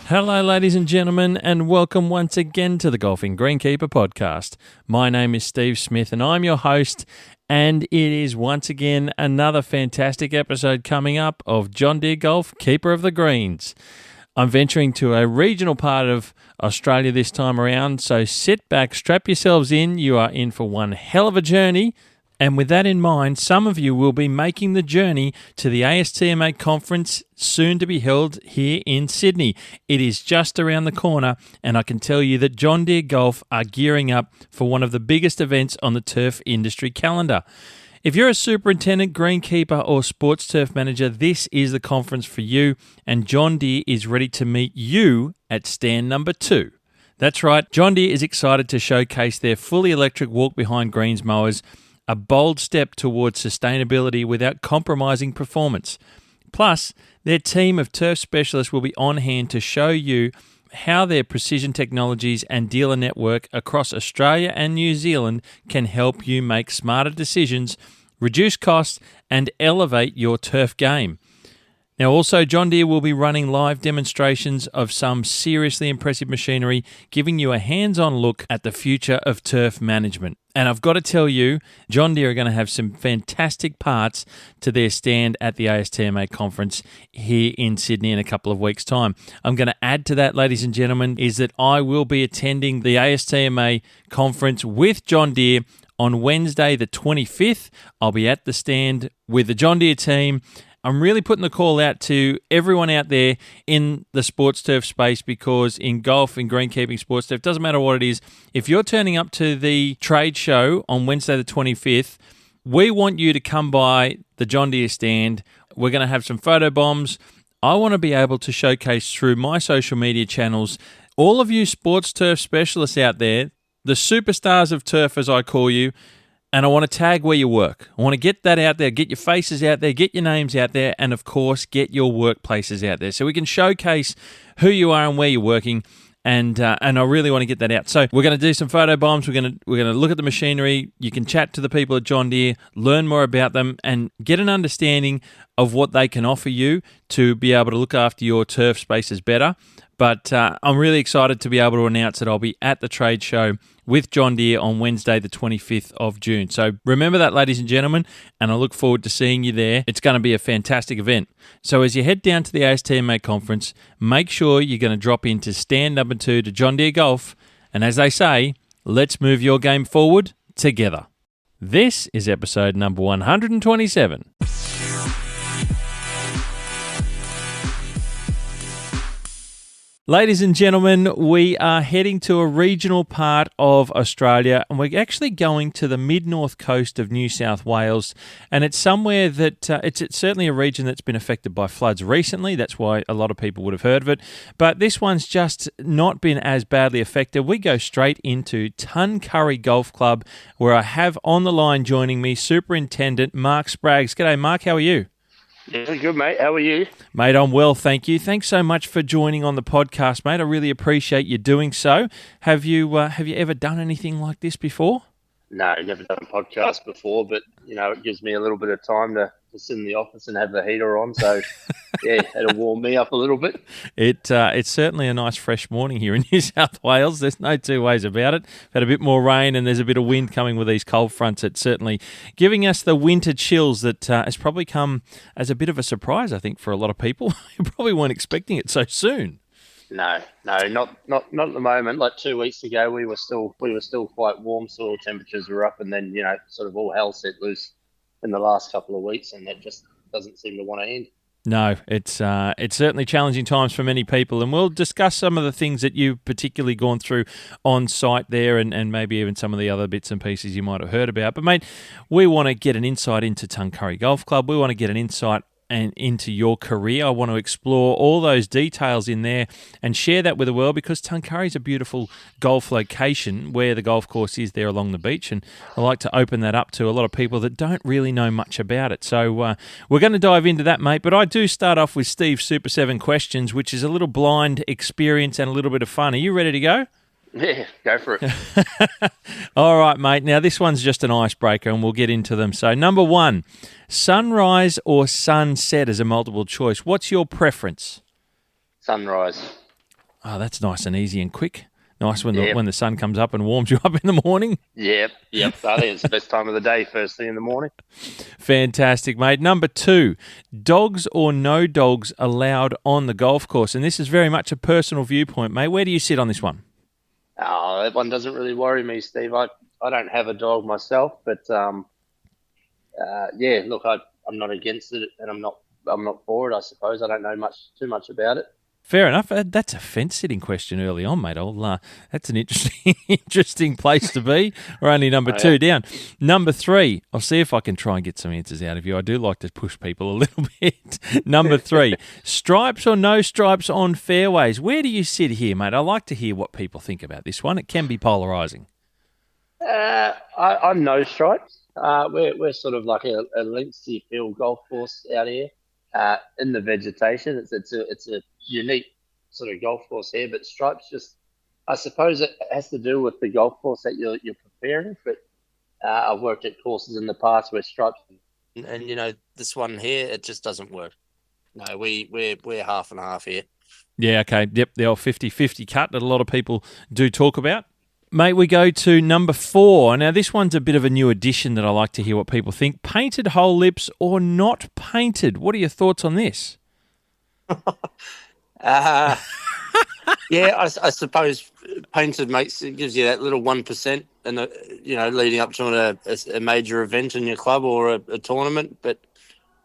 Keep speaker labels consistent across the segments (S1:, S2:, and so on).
S1: Hello, ladies and gentlemen, and welcome once again to the Golfing Greenkeeper podcast. My name is Steve Smith, and I'm your host, and it is once again another fantastic episode coming up of John Deere Golf, Keeper of the Greens. I'm venturing to a regional part of Australia this time around, so sit back, strap yourselves in. You are in for one hell of a journey. And with that in mind, some of you will be making the journey to the ASTMA conference soon to be held here in Sydney. It is just around the corner, and I can tell you that John Deere Golf are gearing up for one of the biggest events on the turf industry calendar. If you're a superintendent, greenkeeper, or sports turf manager, this is the conference for you, and John Deere is ready to meet you at stand number 2. That's right, John Deere is excited to showcase their fully electric walk-behind greens mowers, a bold step towards sustainability without compromising performance. Plus, their team of turf specialists will be on hand to show you how their precision technologies and dealer network across Australia and New Zealand can help you make smarter decisions, reduce costs, and elevate your turf game. Now also, John Deere will be running live demonstrations of some seriously impressive machinery, giving you a hands-on look at the future of turf management. And I've got to tell you, John Deere are going to have some fantastic parts to their stand at the ASTMA conference here in Sydney in a couple of weeks' time. I'm going to add to that, ladies and gentlemen, is that I will be attending the ASTMA conference with John Deere on Wednesday the 25th. I'll be at the stand with the John Deere team. I'm really putting the call out to everyone out there in the sports turf space, because in golf, in greenkeeping, sports turf, doesn't matter what it is, if you're turning up to the trade show on Wednesday the 25th, we want you to come by the John Deere stand. We're going to have some photo bombs. I want to be able to showcase through my social media channels all of you sports turf specialists out there, the superstars of turf as I call you, and I want to tag where you work. I want to get that out there, get your faces out there, get your names out there, and of course, get your workplaces out there so we can showcase who you are and where you're working. And I really want to get that out. So we're going to do some photo bombs. We're going to look at the machinery. You can chat to the people at John Deere, learn more about them, and get an understanding of what they can offer you to be able to look after your turf spaces better. But I'm really excited to be able to announce that I'll be at the trade show with John Deere on Wednesday, the 25th of June. So remember that, ladies and gentlemen, and I look forward to seeing you there. It's going to be a fantastic event. So as you head down to the ASTMA conference, make sure you're going to drop into stand number 2 to John Deere Golf. And as they say, let's move your game forward together. This is episode number 127. Ladies and gentlemen, we are heading to a regional part of Australia, and we're actually going to the mid-north coast of New South Wales, and it's somewhere that it's certainly a region that's been affected by floods recently. That's why a lot of people would have heard of it, but this one's just not been as badly affected. We go straight into Tuncurry Golf Club, where I have on the line joining me Superintendent Mark Spraggs. G'day, Mark. How are you?
S2: Yeah, good, mate. How are you?
S1: Mate, I'm well, thank you. Thanks so much for joining on the podcast, mate. I really appreciate you doing so. Have you ever done anything like this before?
S2: No, never done a podcast before, but, it gives me a little bit of time to sit in the office and have the heater on, so, yeah, it'll warm me up a little bit.
S1: It's certainly a nice fresh morning here in New South Wales. There's no two ways about it. We've had a bit more rain and there's a bit of wind coming with these cold fronts. It's certainly giving us the winter chills that has probably come as a bit of a surprise, I think, for a lot of people. You probably weren't expecting it so soon.
S2: No, not at the moment. Like 2 weeks ago, we were still quite warm. Soil temperatures were up, and then sort of all hell set loose in the last couple of weeks, and that just doesn't seem to want to end.
S1: No, it's certainly challenging times for many people, and we'll discuss some of the things that you've particularly gone through on site there, and maybe even some of the other bits and pieces you might have heard about. But mate, we want to get an insight into Tuncurry Golf Club. We want to get an insight and into your career. I want to explore all those details in there and share that with the world, because Tuncurry is a beautiful golf location where the golf course is there along the beach, and I like to open that up to a lot of people that don't really know much about it. So we're going to dive into that, mate, but I do start off with Steve's Super 7 questions, which is a little blind experience and a little bit of fun. Are you ready to go?
S2: Yeah, go for it.
S1: All right, mate. Now, this one's just an icebreaker, and we'll get into them. So, number one, sunrise or sunset as a multiple choice. What's your preference?
S2: Sunrise.
S1: Oh, that's nice and easy and quick. Nice when
S2: Yep.
S1: when the sun comes up and warms you up in the morning.
S2: Yep. I think it's the best time of the day, first thing in the morning.
S1: Fantastic, mate. Number 2, dogs or no dogs allowed on the golf course? And this is very much a personal viewpoint, mate. Where do you sit on this one?
S2: Oh, that one doesn't really worry me, Steve. I don't have a dog myself, but yeah, look, I'm not against it, and I'm not for it. I suppose I don't know too much about it.
S1: Fair enough. That's a fence-sitting question early on, mate. That's an interesting place to be. We're only number 2 down. Number 3, I'll see if I can try and get some answers out of you. I do like to push people a little bit. Number 3, stripes or no stripes on fairways? Where do you sit here, mate? I like to hear what people think about this one. It can be polarising.
S2: I'm no stripes. We're sort of like a lengthy field golf course out here in the vegetation. It's a unique sort of golf course here, but stripes just, I suppose it has to do with the golf course that you're preparing. But I've worked at courses in the past where stripes, and this one here, it just doesn't work. No, we're half and half here.
S1: Yeah, okay. Yep, the old 50-50 cut that a lot of people do talk about. Mate, we go to number 4. Now, this one's a bit of a new addition that I like to hear what people think. Painted hole lips or not painted? What are your thoughts on this?
S2: Yeah, I suppose painted gives you that little 1%, and leading up to a major event in your club or a tournament. But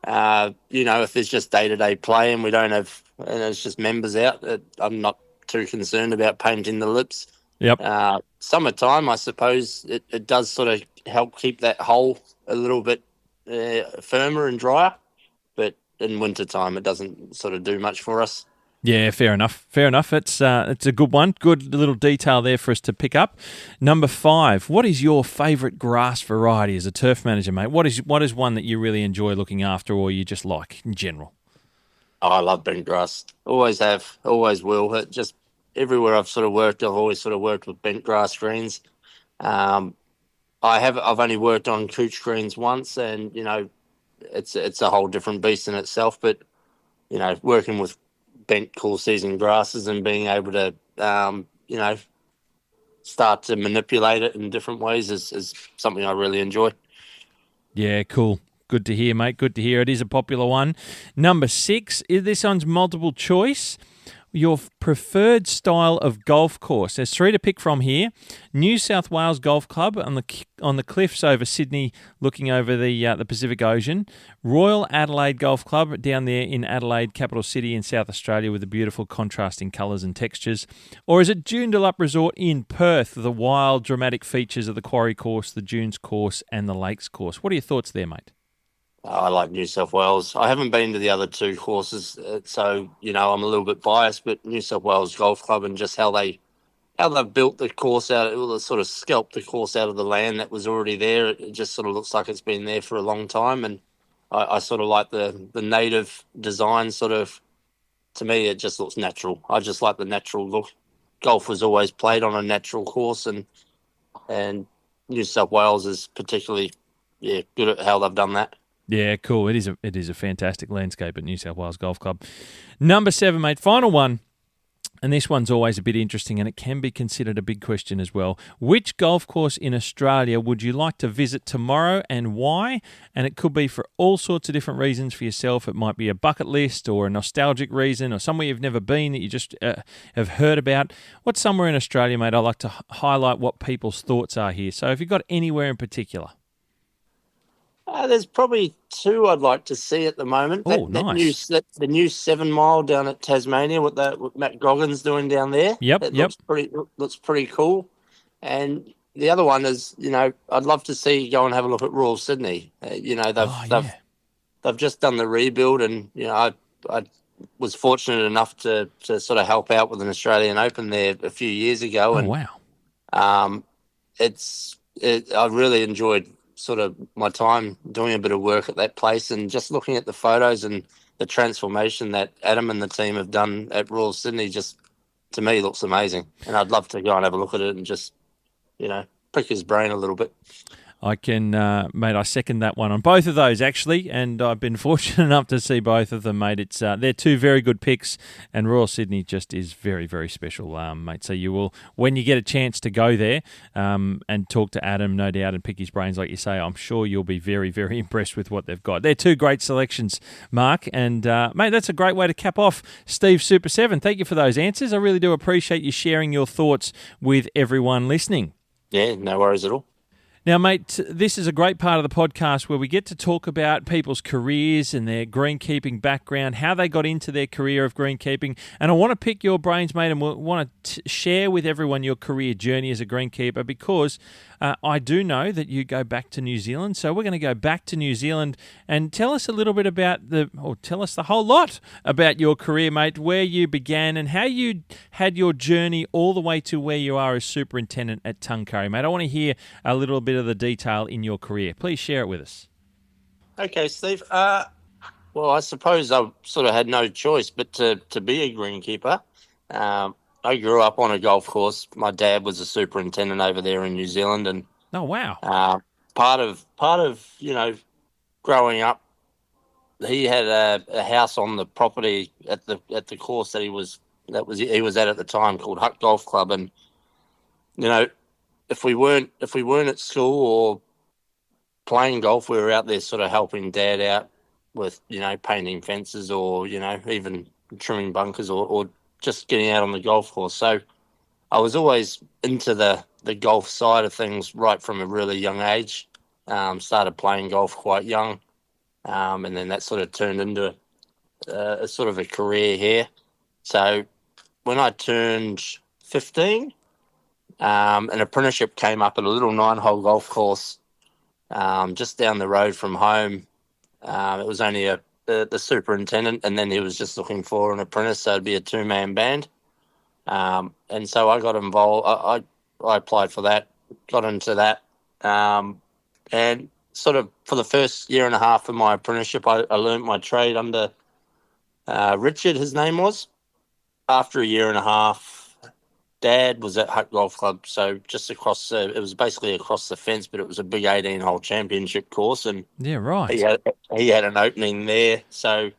S2: if there's just day-to-day play and we don't have, and it's just members out, I'm not too concerned about painting the lips.
S1: Yep.
S2: Summertime, I suppose it does sort of help keep that hole a little bit firmer and drier, but in wintertime, it doesn't sort of do much for us.
S1: Yeah, fair enough. It's a good one. Good little detail there for us to pick up. Number 5, what is your favourite grass variety as a turf manager, mate? What is one that you really enjoy looking after or you just like in general?
S2: Oh, I love bent grass. Always have, always will. It just everywhere I've sort of worked, I've always sort of worked with bent grass greens. I've only worked on couch greens once, and it's a whole different beast in itself. But working with bent cool season grasses and being able to start to manipulate it in different ways is something I really enjoy.
S1: Yeah, cool. Good to hear, mate. Good to hear. It is a popular one. Number 6, this one's multiple choice. Your preferred style of golf course. There's 3 to pick from here. New South Wales Golf Club on the cliffs over Sydney, looking over the Pacific Ocean. Royal Adelaide Golf Club down there in Adelaide, capital city in South Australia, with the beautiful contrasting colours and textures. Or is it Joondalup Resort in Perth, the wild, dramatic features of the Quarry course, the Dunes course, and the Lakes course? What are your thoughts there, mate?
S2: I like New South Wales. I haven't been to the other 2 courses, so I'm a little bit biased. But New South Wales Golf Club and just how they've built the course out, sort of scalped the course out of the land that was already there. It just sort of looks like it's been there for a long time, and I sort of like the native design. Sort of, to me, it just looks natural. I just like the natural look. Golf was always played on a natural course, and New South Wales is particularly good at how they've done that.
S1: Yeah, cool. It is a fantastic landscape at New South Wales Golf Club. Number 7, mate, final one. And this one's always a bit interesting, and it can be considered a big question as well. Which golf course in Australia would you like to visit tomorrow, and why? And it could be for all sorts of different reasons for yourself. It might be a bucket list or a nostalgic reason or somewhere you've never been that you just have heard about. What's somewhere in Australia, mate? I like to highlight what people's thoughts are here. So if you've got anywhere in particular.
S2: There's probably 2 I'd like to see at the moment.
S1: Nice.
S2: The new 7 Mile down at Tasmania, what Matt Goggins doing down there.
S1: Yep.
S2: Looks pretty cool. And the other one is, I'd love to go and have a look at Royal Sydney. They've just done the rebuild, and I was fortunate enough to sort of help out with an Australian Open there a few years ago.
S1: Oh, wow.
S2: I really enjoyed sort of my time doing a bit of work at that place, and just looking at the photos and the transformation that Adam and the team have done at Royal Sydney, just to me looks amazing. And I'd love to go and have a look at it and just, pick his brain a little bit.
S1: I can, mate, I second that one on both of those, actually, and I've been fortunate enough to see both of them, mate. They're two very good picks, and Royal Sydney just is very, very special, mate. So you will, when you get a chance to go there and talk to Adam, no doubt, and pick his brains, like you say, I'm sure you'll be very, very impressed with what they've got. They're two great selections, Mark, and, mate, that's a great way to cap off Steve's Super 7. Thank you for those answers. I really do appreciate you sharing your thoughts with everyone listening.
S3: Yeah, no worries at all.
S1: Now, mate, this is a great part of the podcast where we get to talk about people's careers and their greenkeeping background, how they got into their career of greenkeeping. And I want to pick your brains, mate, and we want to share with everyone your career journey as a greenkeeper, because I do know that you go back to New Zealand. So we're going to go back to New Zealand and tell us a little bit about tell us the whole lot about your career, mate, where you began and how you had your journey all the way to where you are as superintendent at Tuncurry, mate. I want to hear a little bit of the detail in your career. Please share it with us.
S3: Okay, Steve. Well, I suppose I sort of had no choice but to be a greenkeeper. I grew up on a golf course. My dad was a superintendent over there in New Zealand, and
S1: oh wow,
S3: part of growing up, he had a house on the property at the course that he was at the time, called Hutt Golf Club, and if we weren't at school or playing golf, we were out there sort of helping Dad out with painting fences or even trimming bunkers or just getting out on the golf course. So I was always into the golf side of things right from a really young age. Started playing golf quite young, and then that sort of turned into a sort of a career here. So when I turned 15, an apprenticeship came up at a little 9-hole golf course just down the road from home. It was only the superintendent, and then he was just looking for an apprentice, so it'd be a 2-man band. And so I got involved. I applied for that, got into that, and sort of for the first year and a half of my apprenticeship, I learned my trade under Richard, his name was. After a year and a half, Dad was at Hutt Golf Club, so just across, it was basically across the fence, but it was a big 18-hole championship course, and
S1: yeah, right.
S3: He had an opening there, so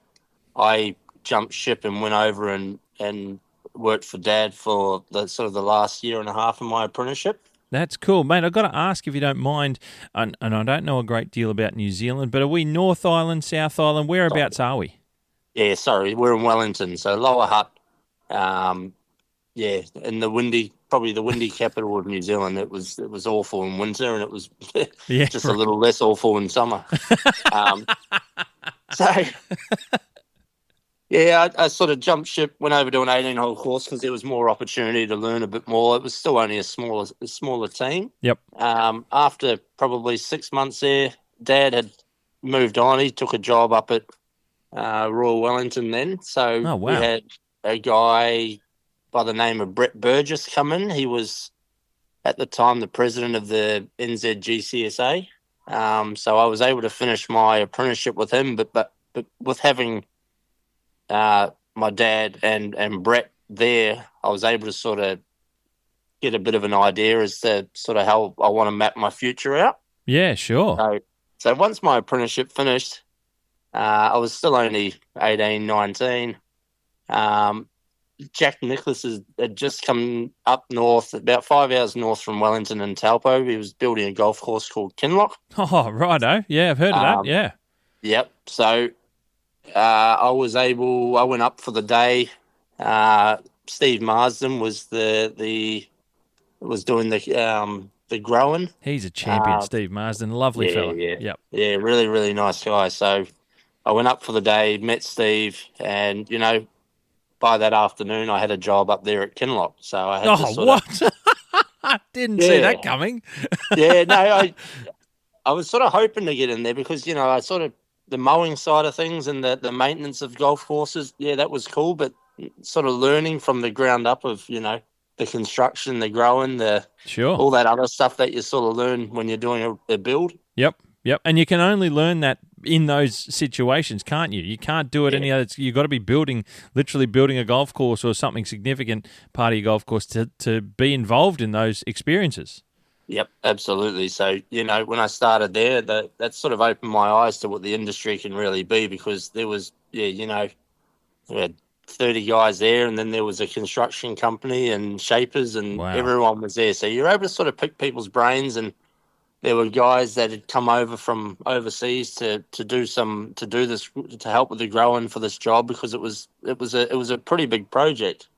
S3: I jumped ship and went over and worked for Dad for the sort of the last year and a half of my apprenticeship.
S1: That's cool, mate. I've got to ask, if you don't mind, and I don't know a great deal about New Zealand, but are we North Island, South Island? Whereabouts are we?
S3: Yeah, sorry, we're in Wellington, so Lower Hutt. Yeah, in probably the windy capital of New Zealand. It was awful in winter, and it was just a little less awful in summer. So, yeah, I sort of jumped ship, went over to an 18-hole course because there was more opportunity to learn a bit more. It was still only a smaller team.
S1: Yep.
S3: After probably 6 months there, Dad had moved on. He took a job up at Royal Wellington then. So we had a guy by the name of Brett Burgess come in. He was at the time the president of the NZGCSA. So I was able to finish my apprenticeship with him, but with having my dad and Brett there, I was able to sort of get a bit of an idea as to sort of how I want to map my future out.
S1: Yeah, sure.
S3: So once my apprenticeship finished, I was still only 18, 19. Jack Nicklaus had just come up north, about 5 hours north from Wellington and Taupo. He was building a golf course called Kinloch.
S1: Oh, righto. Yeah, I've heard of that, yeah.
S3: Yep. So I went up for the day. Steve Marsden was was doing the growing.
S1: He's a champion, Steve Marsden. Lovely fella.
S3: Yeah.
S1: Yep.
S3: Yeah, really, really nice guy. So I went up for the day, met Steve, and, by that afternoon, I had a job up there at Kinloch. So I had to sort
S1: what? I didn't see that coming.
S3: Yeah, no, I was sort of hoping to get in there because, I sort of, the mowing side of things and the maintenance of golf courses, yeah, that was cool. But sort of learning from the ground up of, the construction, the growing, all that other stuff that you sort of learn when you're doing a build.
S1: Yep. And you can only learn that in those situations, can't you? You can't do it any other. You've got to be literally building a golf course or something significant part of your golf course to be involved in those experiences.
S3: Yep, absolutely. So, when I started there, that sort of opened my eyes to what the industry can really be, because there was, we had 30 guys there, and then there was a construction company and shapers, and
S1: Wow.
S3: everyone was there. So you're able to sort of pick people's brains, and there were guys that had come over from overseas to do this, to help with the growing for this job, because it was a pretty big project.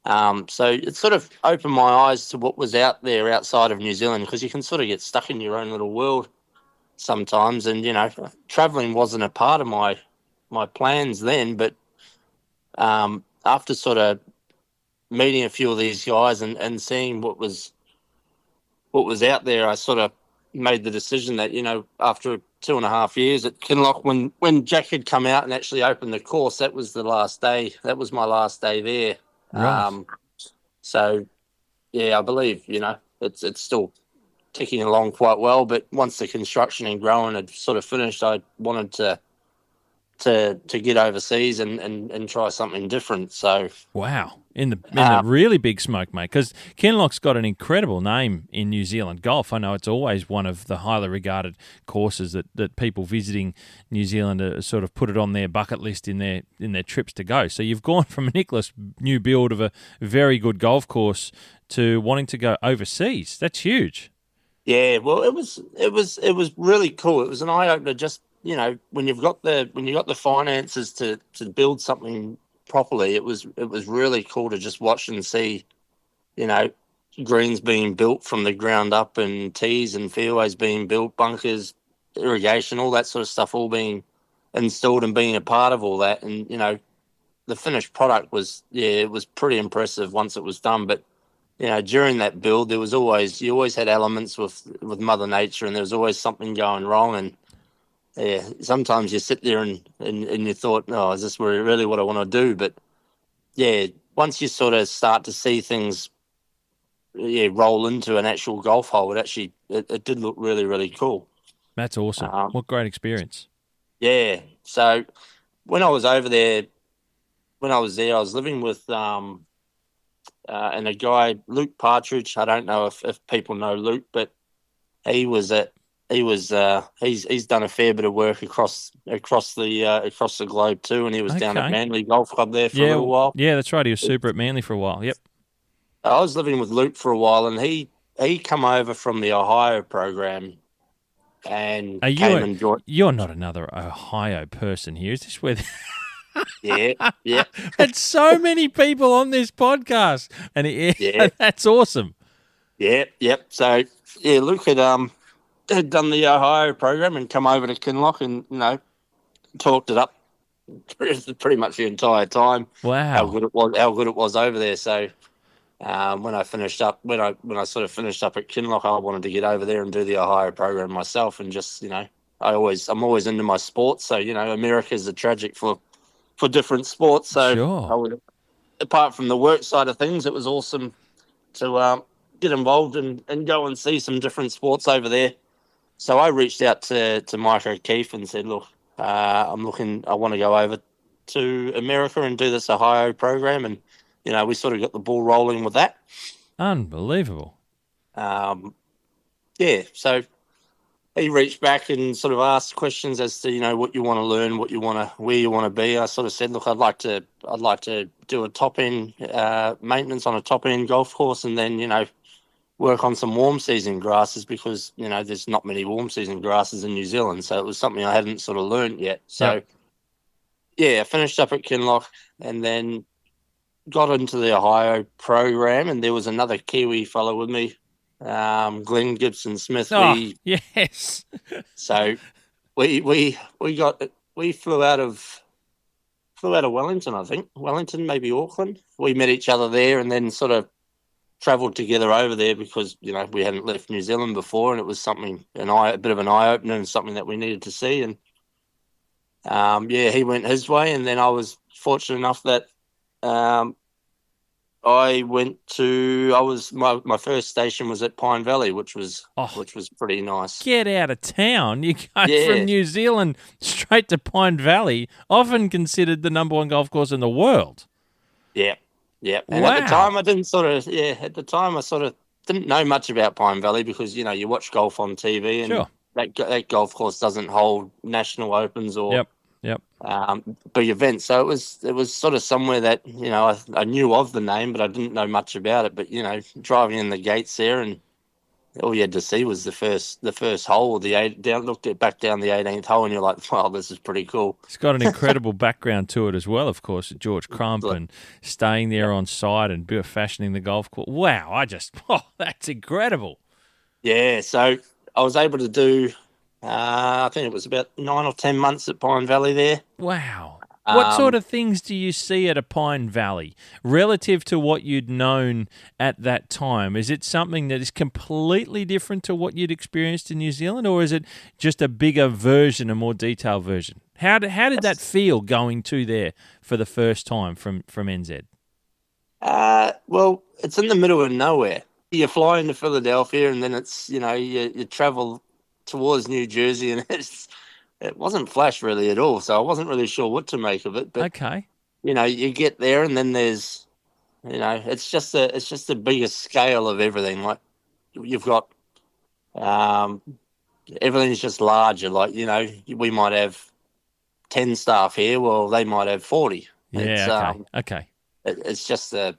S3: So it sort of opened my eyes to what was out there outside of New Zealand, because you can sort of get stuck in your own little world sometimes, and traveling wasn't a part of my plans then, but after sort of meeting a few of these guys and seeing what was out there, I sort of made the decision that, after 2.5 years at Kinloch, when Jack had come out and actually opened the course, that was the last day. That was my last day there.
S1: Right.
S3: So, yeah, I believe, it's still ticking along quite well. But once the construction and growing had sort of finished, I wanted to get overseas and try something different. So,
S1: Wow. In the really big smoke, mate, because Kinloch's got an incredible name in New Zealand golf. I know it's always one of the highly regarded courses that people visiting New Zealand sort of put it on their bucket list in their trips to go. So you've gone from a Nicklaus new build of a very good golf course to wanting to go overseas. That's huge.
S3: yeah, well, it was really cool. It was an eye opener. Just when you've got the finances to build something properly, it was really cool to just watch and see, you know, greens being built from the ground up, and tees and fairways being built, bunkers, irrigation, all that sort of stuff, all being installed and being a part of all that. And the finished product was, it was pretty impressive once it was done. But during that build, you always had elements with Mother Nature, and there was always something going wrong. And yeah, sometimes you sit there and you thought, oh, is this really what I want to do? But yeah, once you sort of start to see things, roll into an actual golf hole, it did look really, really cool.
S1: That's awesome. What great experience.
S3: Yeah. So when I was over there, I was living with and a guy, Luke Partridge. I don't know if people know Luke, but he's done a fair bit of work across the globe too, and he was down at
S1: Okay.
S3: Manly Golf Club there for a little while.
S1: Yeah, that's right. He was super at Manly for a while. Yep.
S3: I was living with Luke for a while, and he come over from the Ohio program and came and joined.
S1: You're not another Ohio person here. Is this where?
S3: Yeah, yeah.
S1: There's so many people on this podcast, and
S3: Yeah.
S1: that's awesome.
S3: Yeah, yep. So yeah, Luke had done the Ohio program and come over to Kinloch, and talked it up pretty much the entire time.
S1: Wow.
S3: How good it was over there. So when I sort of finished up at Kinloch, I wanted to get over there and do the Ohio program myself, and just I'm always into my sports. So America's a tragic for different sports. So
S1: Sure.
S3: apart from the work side of things, it was awesome to get involved and go and see some different sports over there. So I reached out to Mike O'Keefe and said, look, I want to go over to America and do this Ohio program. And, we sort of got the ball rolling with that.
S1: Unbelievable.
S3: Yeah, so he reached back and sort of asked questions as to, what you want to learn, where you want to be. I sort of said, look, I'd like to do a top end maintenance on a top end golf course, and then, work on some warm season grasses, because, there's not many warm season grasses in New Zealand. So it was something I hadn't sort of learned yet. So yeah, I finished up at Kinloch and then got into the Ohio program, and there was another Kiwi fellow with me, Glenn Gibson Smith.
S1: Oh, yes.
S3: So we flew out of Wellington, I think. Wellington, maybe Auckland. We met each other there, and then sort of travelled together over there, because we hadn't left New Zealand before, and it was a bit of an eye opener and something that we needed to see. And he went his way, and then I was fortunate enough that my first station was at Pine Valley, which was pretty nice.
S1: Get out of town. You go from New Zealand straight to Pine Valley, often considered the number one golf course in the world.
S3: Yeah. Yeah. And
S1: Wow.
S3: at the time I sort of didn't know much about Pine Valley because, you know, you watch golf on TV and
S1: Sure.
S3: that golf course doesn't hold national opens or
S1: Yep.
S3: big events. So it was sort of somewhere that, you know, I knew of the name, but I didn't know much about it. But, you know, driving in the gates there and all you had to see was the first hole, back down the 18th hole, and you're like, wow, this is pretty cool.
S1: It's got an incredible background to it as well, of course, at George Crump and staying there on site and fashioning the golf course. Wow, that's incredible.
S3: Yeah, so I was able to do, I think it was about 9 or 10 months at Pine Valley there.
S1: Wow. What sort of things do you see at a Pine Valley relative to what you'd known at that time? Is it something that is completely different to what you'd experienced in New Zealand, or is it just a bigger version, a more detailed version? How did that feel going to there for the first time from NZ?
S3: Well, it's in the middle of nowhere. You fly into Philadelphia and then it's, you know, you travel towards New Jersey and it wasn't flash really at all, so I wasn't really sure what to make of it. But
S1: okay,
S3: you know, you get there and then there's, you know, it's just the biggest scale of everything. Like you've got, everything's just larger. Like, you know, we might have 10 staff here, well, they might have 40.
S1: Yeah, okay.
S3: It's just a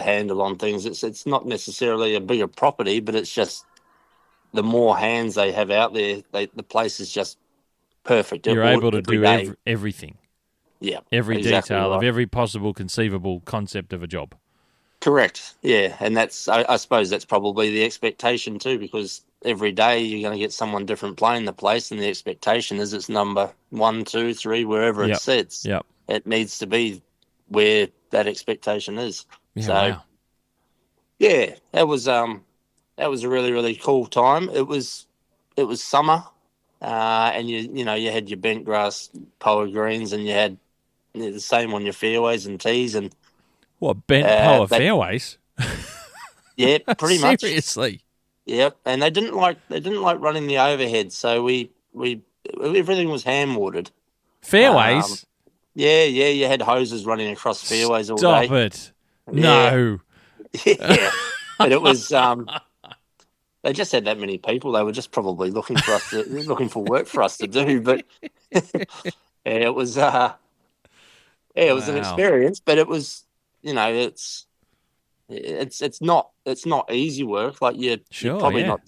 S3: handle on things. It's not necessarily a bigger property, but it's just the more hands they have out there, the place is just perfect.
S1: You're able to do everything.
S3: Yeah.
S1: Every
S3: exactly
S1: detail
S3: right.
S1: of every possible conceivable concept of a job.
S3: Correct. Yeah. And that's, I suppose that's probably the expectation too, because every day you're going to get someone different playing the place, and the expectation is it's number 1, 2, 3, wherever it sits.
S1: Yep.
S3: It needs to be where that expectation is.
S1: Yeah,
S3: so,
S1: wow.
S3: yeah, that was a really, really cool time. It was summer. And you know, you had your bent grass power greens, and you had the same on your fairways and tees, and
S1: what, bent power fairways?
S3: Yeah, pretty much.
S1: Seriously.
S3: Yep, and they didn't like running the overhead, so we everything was hand watered.
S1: Fairways.
S3: Yeah, you had hoses running across fairways all day.
S1: Stop it! No.
S3: Yeah, but it was. They just had that many people. They were just probably looking for work for us to do. But it was, it was an experience. But it was, you know, it's not easy work. Like you're probably not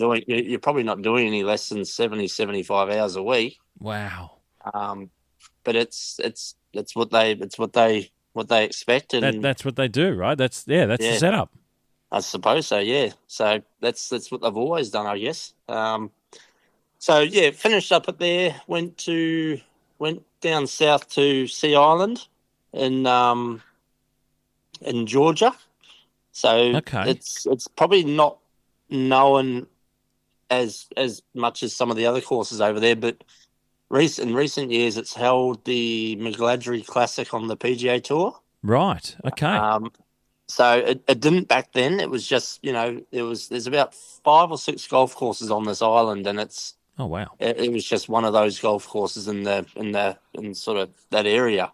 S3: doing any less than 70, 75 hours a week.
S1: Wow.
S3: But it's what they expect, and
S1: that's what they do, right? That's the setup.
S3: I suppose so, yeah. So that's what they've always done, I guess. So yeah, finished up at there. Went down south to Sea Island in Georgia. So it's probably not known as much as some of the other courses over there, but in recent years it's held the McGladrey Classic on the PGA Tour. Right.
S1: Okay.
S3: So it didn't back then. It was just, you know, there's about 5 or 6 golf courses on this island, and it's it was just one of those golf courses in sort of that area,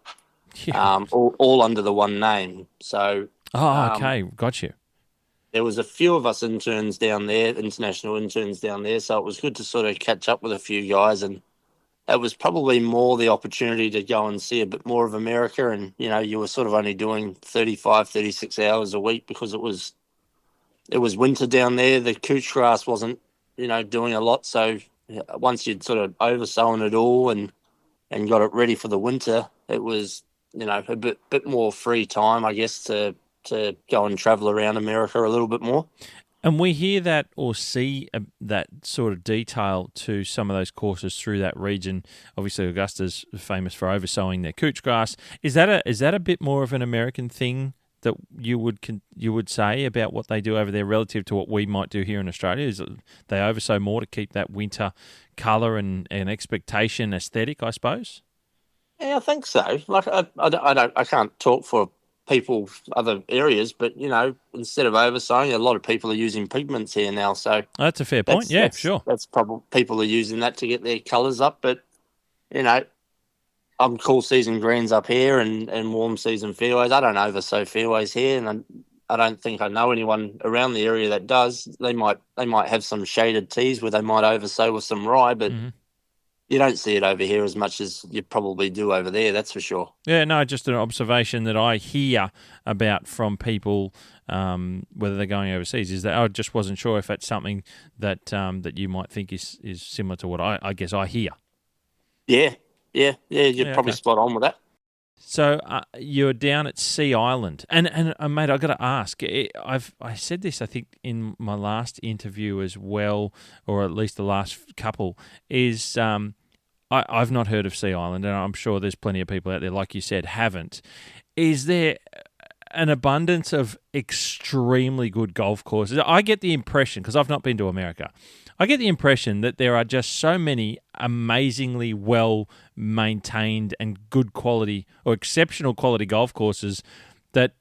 S3: all under the one name. So
S1: okay, got you.
S3: There was a few of us interns down there, international interns down there, so it was good to sort of catch up with a few guys, and it was probably more the opportunity to go and see a bit more of America. And, you know, you were sort of only doing 35, 36 hours a week because it was winter down there. The couch grass wasn't, you know, doing a lot. So once you'd sort of oversown it all and got it ready for the winter, it was, you know, a bit more free time, I guess, to go and travel around America a little bit more.
S1: And we hear that or see that sort of detail to some of those courses through that region. Obviously, Augusta's famous for oversowing their couch grass. Is that a bit more of an American thing that you would say about what they do over there relative to what we might do here in Australia? Is they oversow more to keep that winter colour and expectation aesthetic, I suppose?
S3: Yeah, I think so. Like I can't talk for people other areas, but you know, instead of oversowing, a lot of people are using pigments here now, so
S1: that's a fair point. Yeah, sure,
S3: that's probably people are using that to get their colours up. But you know, I'm cool season greens up here and warm season fairways. I don't oversow fairways here, and don't think I know anyone around the area that does. They might have some shaded tees where they might oversow with some rye, but you don't see it over here as much as you probably do over there. That's for sure.
S1: Yeah, no, just an observation that I hear about from people, whether they're going overseas, is that I just wasn't sure if that's something that that you might think is similar to what I guess I hear.
S3: Yeah, you're probably spot on with that.
S1: So you're down at Sea Island, and mate, I got to ask. I said this, I think, in my last interview as well, or at least the last couple. Is I've not heard of Sea Island, and I'm sure there's plenty of people out there, like you said, haven't. Is there an abundance of extremely good golf courses? I get the impression, because I've not been to America, I get the impression that there are just so many amazingly well-maintained and good quality or exceptional quality golf courses that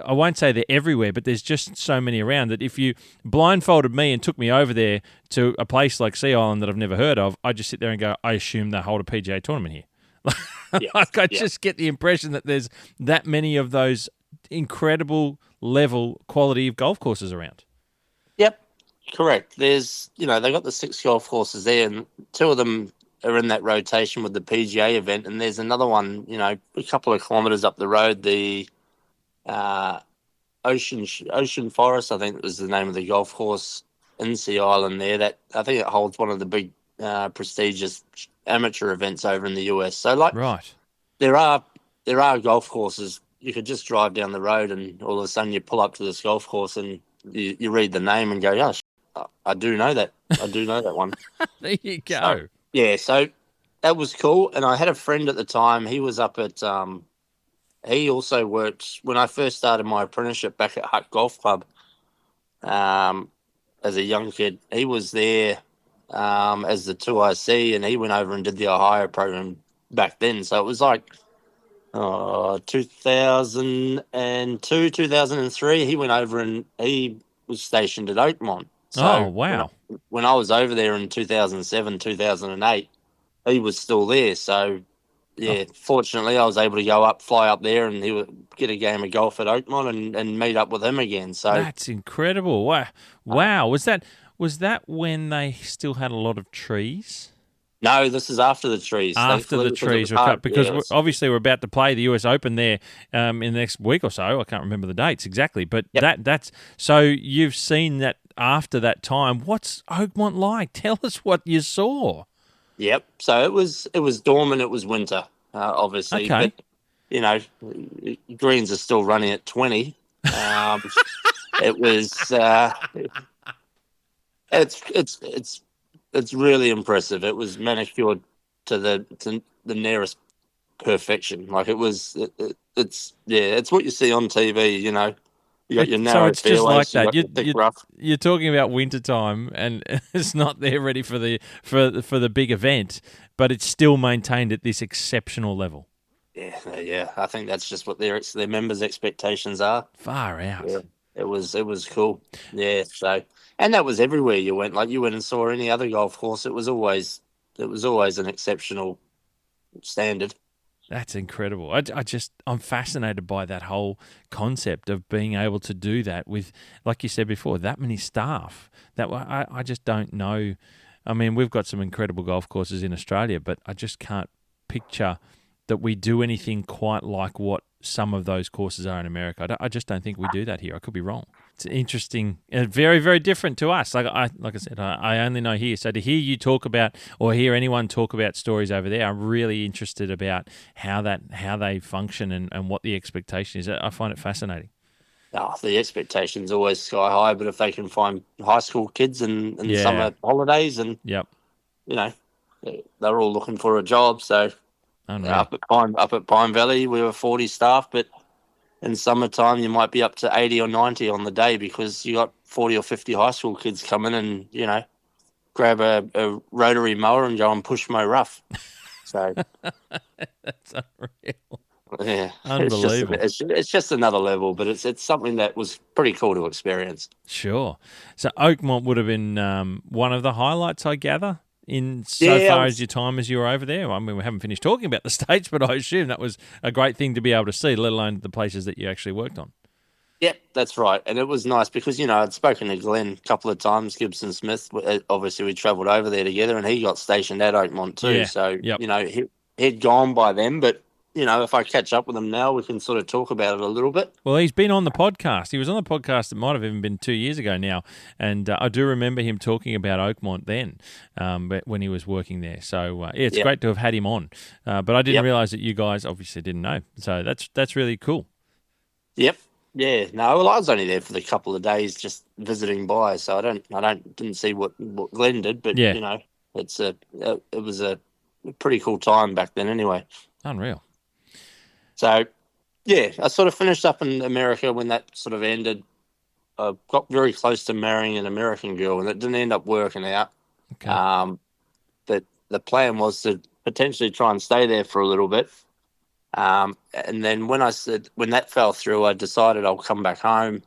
S1: I won't say they're everywhere, but there's just so many around that if you blindfolded me and took me over there to a place like Sea Island that I've never heard of, I'd just sit there and go, I assume they hold a PGA tournament here. I just get the impression that there's that many of those incredible level quality of golf courses around.
S3: Yep, correct. There's, they got the 6 golf courses there, and 2 of them are in that rotation with the PGA event, and there's another one, a couple of kilometres up the road, the Ocean Forest, I think was the name of the golf course in Sea Island there. That I think it holds one of the big prestigious amateur events over in the US. So
S1: right,
S3: there are golf courses. You could just drive down the road and all of a sudden you pull up to this golf course and you read the name and go, I do know that. I do know that one.
S1: There you go.
S3: So that was cool. And I had a friend at the time. He was up at he also worked when I first started my apprenticeship back at Hutt Golf Club. As a young kid, he was there as the 2IC, and he went over and did the Ohio program back then. So it was like 2002, 2003. He went over and he was stationed at Oakmont. So
S1: oh, wow.
S3: When I was over there in 2007, 2008, he was still there. So, fortunately, I was able to fly up there, and he would get a game of golf at Oakmont and meet up with him again. So
S1: that's incredible! Wow. Was that when they still had a lot of trees?
S3: No, this is after the trees.
S1: After the trees were cut, because obviously we're about to play the US Open there in the next week or so. I can't remember the dates exactly, but that's so you've seen that after that time. What's Oakmont like? Tell us what you saw.
S3: Yep. So it was dormant. It was winter, obviously.
S1: Okay.
S3: But, greens are still running at 20. It was. It's really impressive. It was manicured to the nearest perfection. Like it was. It's what you see on TV. You got your narrow
S1: so it's just like
S3: fairways,
S1: that. You're talking about winter time, and it's not there ready for the big event, but it's still maintained at this exceptional level.
S3: Yeah. I think that's just what their members' expectations are.
S1: Far out.
S3: Yeah, it was cool. Yeah. So, and that was everywhere you went. Like you went and saw any other golf course, it was always an exceptional standard.
S1: That's incredible. I'm fascinated by that whole concept of being able to do that with, like you said before, that many staff. That I just don't know. I mean, we've got some incredible golf courses in Australia, but I just can't picture that we do anything quite like what some of those courses are in America. I just don't think we do that here. I could be wrong. It's interesting and very, very different to us. Like I said, I only know here. So to hear you talk about or hear anyone talk about stories over there, I'm really interested about how they function and what the expectation is. I find it fascinating.
S3: Oh, the expectation's always sky high, but if they can find high school kids in summer holidays and they're all looking for a job. So up at Pine Valley, we were 40 staff, but in summertime you might be up to 80 or 90 on the day because you got 40 or 50 high school kids coming and grab a rotary mower and go and push mow rough. So
S1: that's unreal.
S3: Yeah,
S1: unbelievable.
S3: It's just another level, but it's something that was pretty cool to experience.
S1: Sure. So Oakmont would have been one of the highlights, I gather, far as your time as you were over there. I mean, we haven't finished talking about the States, but I assume that was a great thing to be able to see, let alone the places that you actually worked on.
S3: Yep, that's right. And it was nice because, I'd spoken to Glenn a couple of times, Gibson Smith. Obviously, we travelled over there together, and he got stationed at Oakmont too.
S1: Yeah,
S3: So,
S1: yep.
S3: He'd gone by then. But, if I catch up with him now, we can sort of talk about it a little bit.
S1: Well, he's been on the podcast. He was on the podcast. It might have even been 2 years ago now. And I do remember him talking about Oakmont then when he was working there. So, it's great to have had him on. But I didn't realise that you guys obviously didn't know. So that's really cool.
S3: Yep. Yeah, no. Well, I was only there for the couple of days, just visiting by, so I didn't see what Glenn did, but it was a pretty cool time back then, anyway.
S1: Unreal.
S3: So, yeah, I sort of finished up in America when that sort of ended. I got very close to marrying an American girl, and it didn't end up working out.
S1: Okay.
S3: But the plan was to potentially try and stay there for a little bit. And then when that fell through, I decided I'll come back home.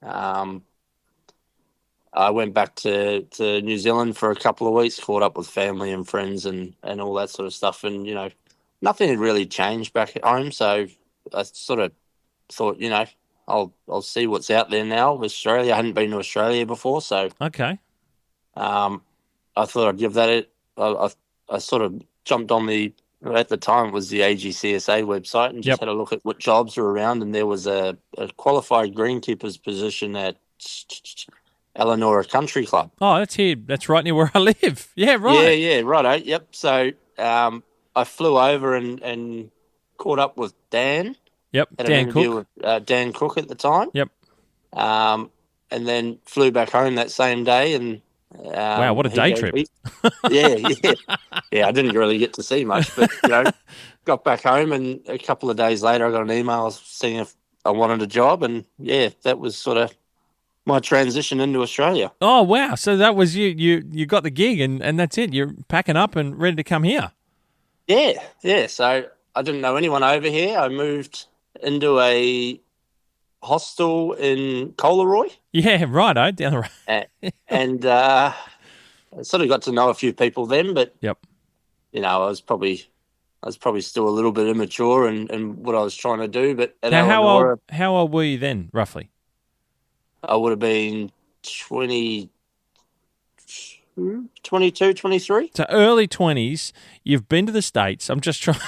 S3: I went back to New Zealand for a couple of weeks, caught up with family and friends and all that sort of stuff. And, nothing had really changed back at home. So I sort of thought, I'll see what's out there now. Australia, I hadn't been to Australia before. So,
S1: okay.
S3: I thought I'd give that I sort of jumped on at the time it was the AGCSA website and just had a look at what jobs were around, and there was a qualified greenkeeper's position at Eleanor Country Club.
S1: Oh, that's here. That's right near where I live. Yeah, right.
S3: Yeah, righto. Yep. So I flew over and caught up with Dan.
S1: Yep,
S3: had
S1: Dan
S3: an interview
S1: Cook.
S3: With Dan Cook at the time.
S1: Yep.
S3: And then flew back home that same day and
S1: wow, what a day trip.
S3: Yeah. I didn't really get to see much, but, got back home and a couple of days later I got an email saying if I wanted a job, and, that was sort of my transition into Australia.
S1: Oh, wow. So that was you got the gig and that's it. You're packing up and ready to come here.
S3: Yeah. So I didn't know anyone over here. I moved into a hostel in Coleroy.
S1: Yeah, righto, down the road.
S3: And I sort of got to know a few people then, but
S1: yep.
S3: I was probably still a little bit immature in what I was trying to do. But at
S1: now, how old were you then, roughly?
S3: I would have been 22, 23.
S1: So early 20s, you've been to the States. I'm just trying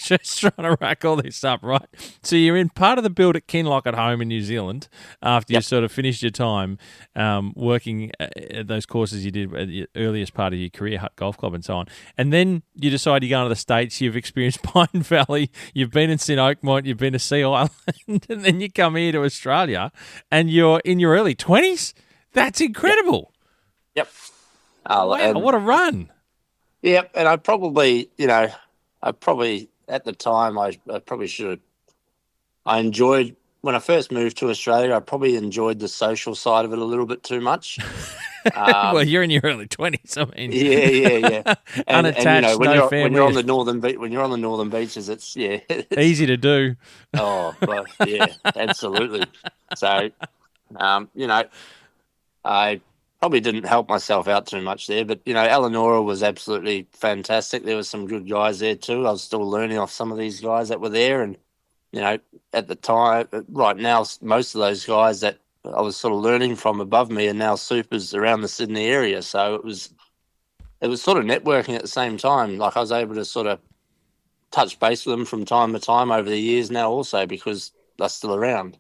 S1: to rack all this up, right? So you're in part of the build at Kinloch at home in New Zealand after you sort of finished your time working at those courses you did at the earliest part of your career, Hutt Golf Club and so on. And then you decide you're going to the States, you've experienced Pine Valley, you've been in St Oakmont, you've been to Sea Island, and then you come here to Australia and you're in your early 20s? That's incredible.
S3: Yep.
S1: Wow, what a run.
S3: Yep, and I probably, at the time, I probably should have. I enjoyed, when I first moved to Australia, I probably enjoyed the social side of it a little bit too much.
S1: Well, you're in your early 20s. I mean,
S3: yeah.
S1: Unattached, no family.
S3: When you're on the northern beaches, it's
S1: easy to do.
S3: Oh, well, yeah, absolutely. So, I probably didn't help myself out too much there, but Eleanor was absolutely fantastic. There were some good guys there too. I was still learning off some of these guys that were there, and at the time, right now, most of those guys that I was sort of learning from above me are now supers around the Sydney area. So it was sort of networking at the same time. Like I was able to sort of touch base with them from time to time over the years now, also because they're still around.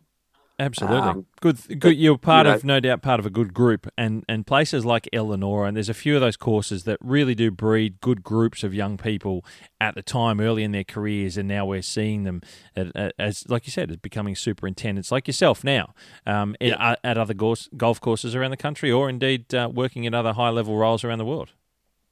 S1: Absolutely. Good. You're no doubt part of a good group, and places like Eleanor, and there's a few of those courses that really do breed good groups of young people at the time, early in their careers, and now we're seeing them as, like you said, as becoming superintendents like yourself now at other golf courses around the country, or indeed working in other high-level roles around the world.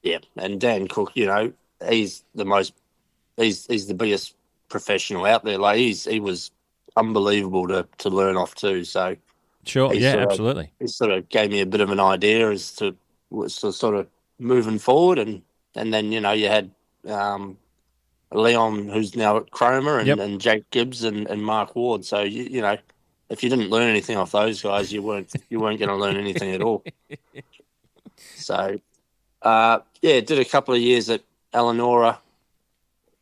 S1: Yeah,
S3: and Dan Cook, he's the biggest professional out there. Like he was unbelievable to learn off too. So
S1: sure, absolutely.
S3: He sort of gave me a bit of an idea as to what's sort of moving forward, and then you had Leon, who's now at Cromer, and Jack Gibbs and Mark Ward. So if you didn't learn anything off those guys, you weren't going to learn anything at all. So did a couple of years at Eleanor,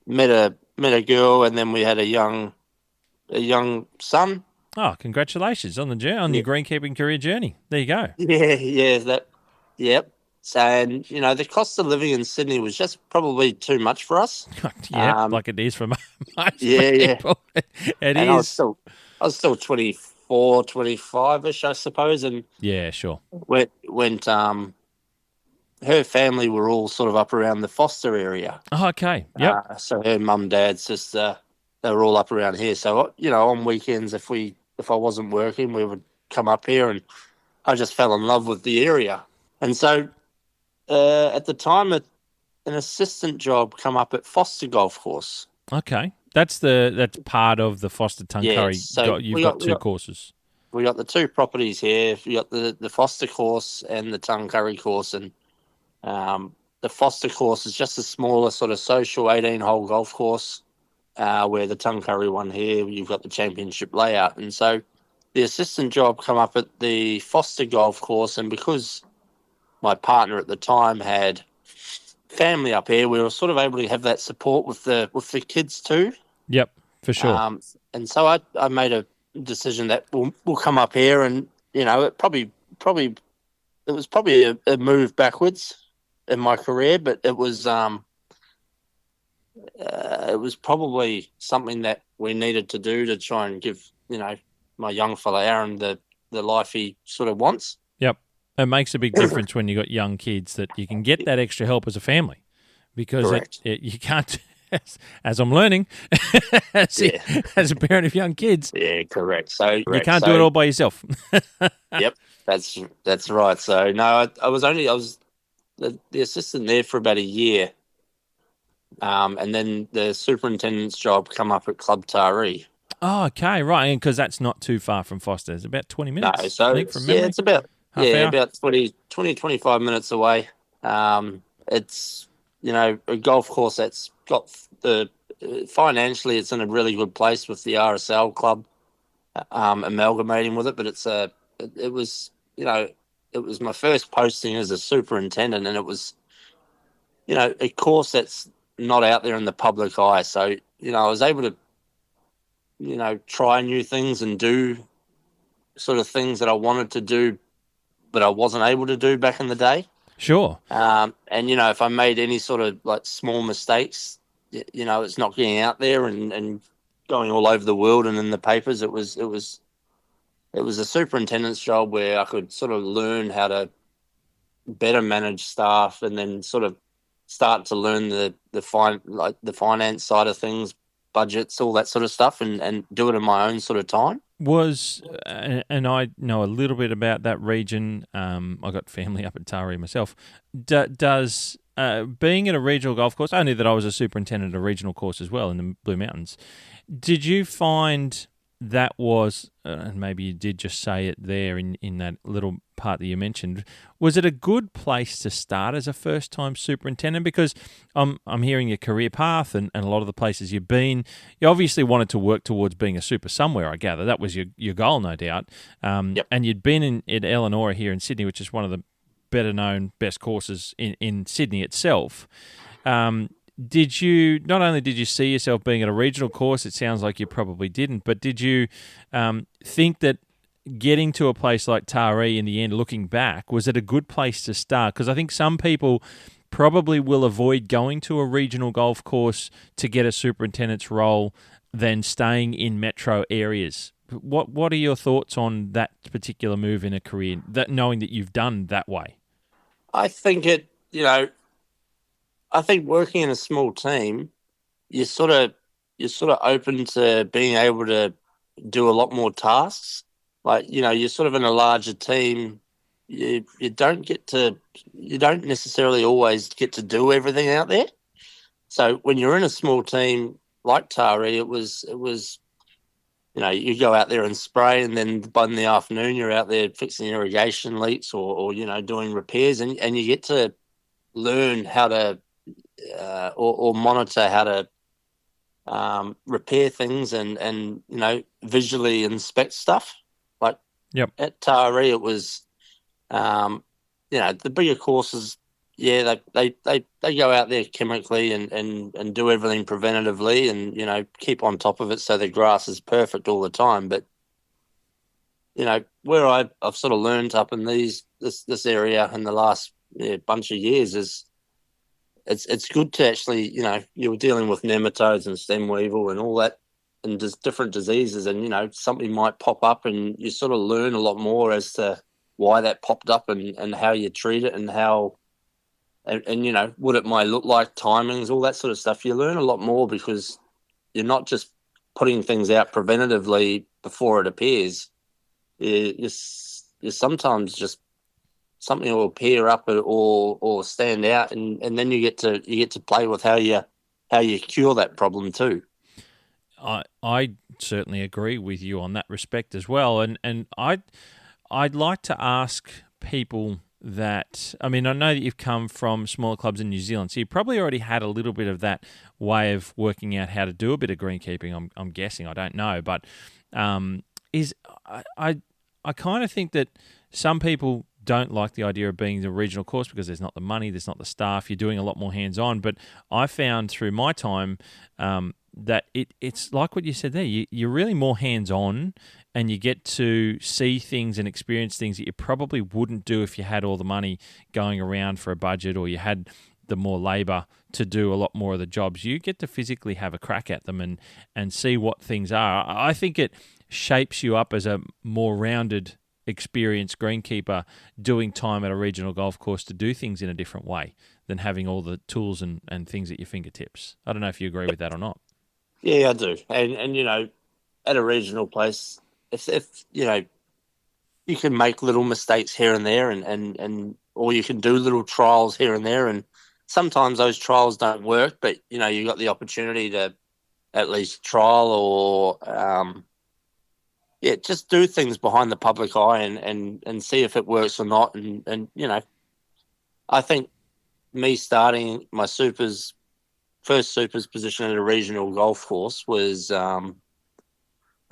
S3: met a girl, and then we had a young son,
S1: Oh, congratulations on the journey, on your greenkeeping career journey. There you go.
S3: Yep. So, and the cost of living in Sydney was just probably too much for us.
S1: Like it is for most
S3: Yeah.
S1: people. It
S3: and
S1: is.
S3: I was still 24, 25-ish, I suppose, and
S1: yeah, sure.
S3: Went her family were all sort of up around the Forster area.
S1: Oh, okay. Yep.
S3: So her mum, dad, sister, they were all up around here. So on weekends, if I wasn't working, we would come up here, and I just fell in love with the area. And so at the time, an assistant job come up at Forster Golf Course.
S1: Okay, that's part of the Forster Tuncurry.
S3: So
S1: you've got two courses.
S3: We got the two properties here. We got the Forster course and the Tuncurry course, and the Forster course is just a smaller sort of social 18-hole golf course, where the Tuncurry one here, you've got the championship layout. And so the assistant job come up at the Forster golf course, and because my partner at the time had family up here, we were sort of able to have that support with the kids too.
S1: Yep, for sure.
S3: And so I made a decision that we'll come up here, and it was probably a move backwards in my career, but it was probably something that we needed to do to try and give my young fella Aaron the life he sort of wants.
S1: Yep, it makes a big difference when you got young kids that you can get that extra help as a family, because you can't. As I'm learning, as a parent of young kids.
S3: Yeah, correct. So
S1: you can't do it all by yourself.
S3: Yep, that's right. So no, I was the assistant there for about a year, and then the superintendent's job come up at Club Taree.
S1: Oh, okay, right, and because that's not too far from Forster. It's about 20 minutes.
S3: No, so
S1: I think, from memory.
S3: It's about
S1: Half hour.
S3: About 20, 25 minutes away. It's a golf course that's got financially, it's in a really good place with the RSL club amalgamating with it, but it was my first posting as a superintendent, and it was a course that's not out there in the public eye. So I was able to try new things and do sort of things that I wanted to do but I wasn't able to do back in the day.
S1: Sure.
S3: And if I made any sort of like small mistakes, it's not getting out there and going all over the world and in the papers. It was a superintendent's job where I could sort of learn how to better manage staff, and then sort of start to learn the finance side of things, budgets, all that sort of stuff, and do it in my own sort of time.
S1: And I know a little bit about that region. I got family up at Taree myself. Does being at a regional golf course, I knew that I was a superintendent at a regional course as well in the Blue Mountains. Did you find that was, and maybe you did just say it there in that little part that you mentioned, was it a good place to start as a first-time superintendent? Because I'm hearing your career path and a lot of the places you've been, you obviously wanted to work towards being a super somewhere, I gather. That was your goal, no doubt.
S3: Yep.
S1: And you'd been in Eleanor here in Sydney, which is one of the better-known, best courses in Sydney itself. Did you, not only did you see yourself being at a regional course, it sounds like you probably didn't, but did you think that getting to a place like Taree in the end, looking back, was it a good place to start? Because I think some people probably will avoid going to a regional golf course to get a superintendent's role than staying in metro areas. What are your thoughts on that particular move in a career, that knowing that you've done that way?
S3: I think I think working in a small team, you're sort of open to being able to do a lot more tasks. Like, you're sort of in a larger team. You don't necessarily always get to do everything out there. So when you're in a small team like Taree, it was you go out there and spray, and then by in the afternoon you're out there fixing irrigation leaks or doing repairs, and you get to learn how to or monitor how to repair things and visually inspect stuff. Like,
S1: yep.
S3: At Taree, it was the bigger courses. Yeah, they go out there chemically and do everything preventatively and keep on top of it so the grass is perfect all the time. But where I've sort of learned up in this area in the last bunch of years is it's good to actually, you're dealing with nematodes and stem weevil and all that and just different diseases, and, something might pop up and you sort of learn a lot more as to why that popped up and how you treat it and how, and what it might look like, timings, all that sort of stuff. You learn a lot more because you're not just putting things out preventatively before it appears. You sometimes just something will appear up or stand out, and then you get to play with how you cure that problem too.
S1: I certainly agree with you on that respect as well, and I'd like to ask people that, I mean, I know that you've come from smaller clubs in New Zealand, so you probably already had a little bit of that way of working out how to do a bit of greenkeeping. I'm guessing, I don't know, but I kind of think that some people don't like the idea of being the regional course because there's not the money, there's not the staff, you're doing a lot more hands-on. But I found through my time that it's like what you said there, you're really more hands-on and you get to see things and experience things that you probably wouldn't do if you had all the money going around for a budget or you had the more labour to do a lot more of the jobs. You get to physically have a crack at them and see what things are. I think it shapes you up as a more rounded, experienced greenkeeper doing time at a regional golf course to do things in a different way than having all the tools and things at your fingertips. I don't know if you agree with that or not.
S3: Yeah, I do. And at a regional place, if you can make little mistakes here and there and or you can do little trials here and there, and sometimes those trials don't work, but you got the opportunity to at least trial or just do things behind the public eye and see if it works or not. And I think me starting my first supers position at a regional golf course was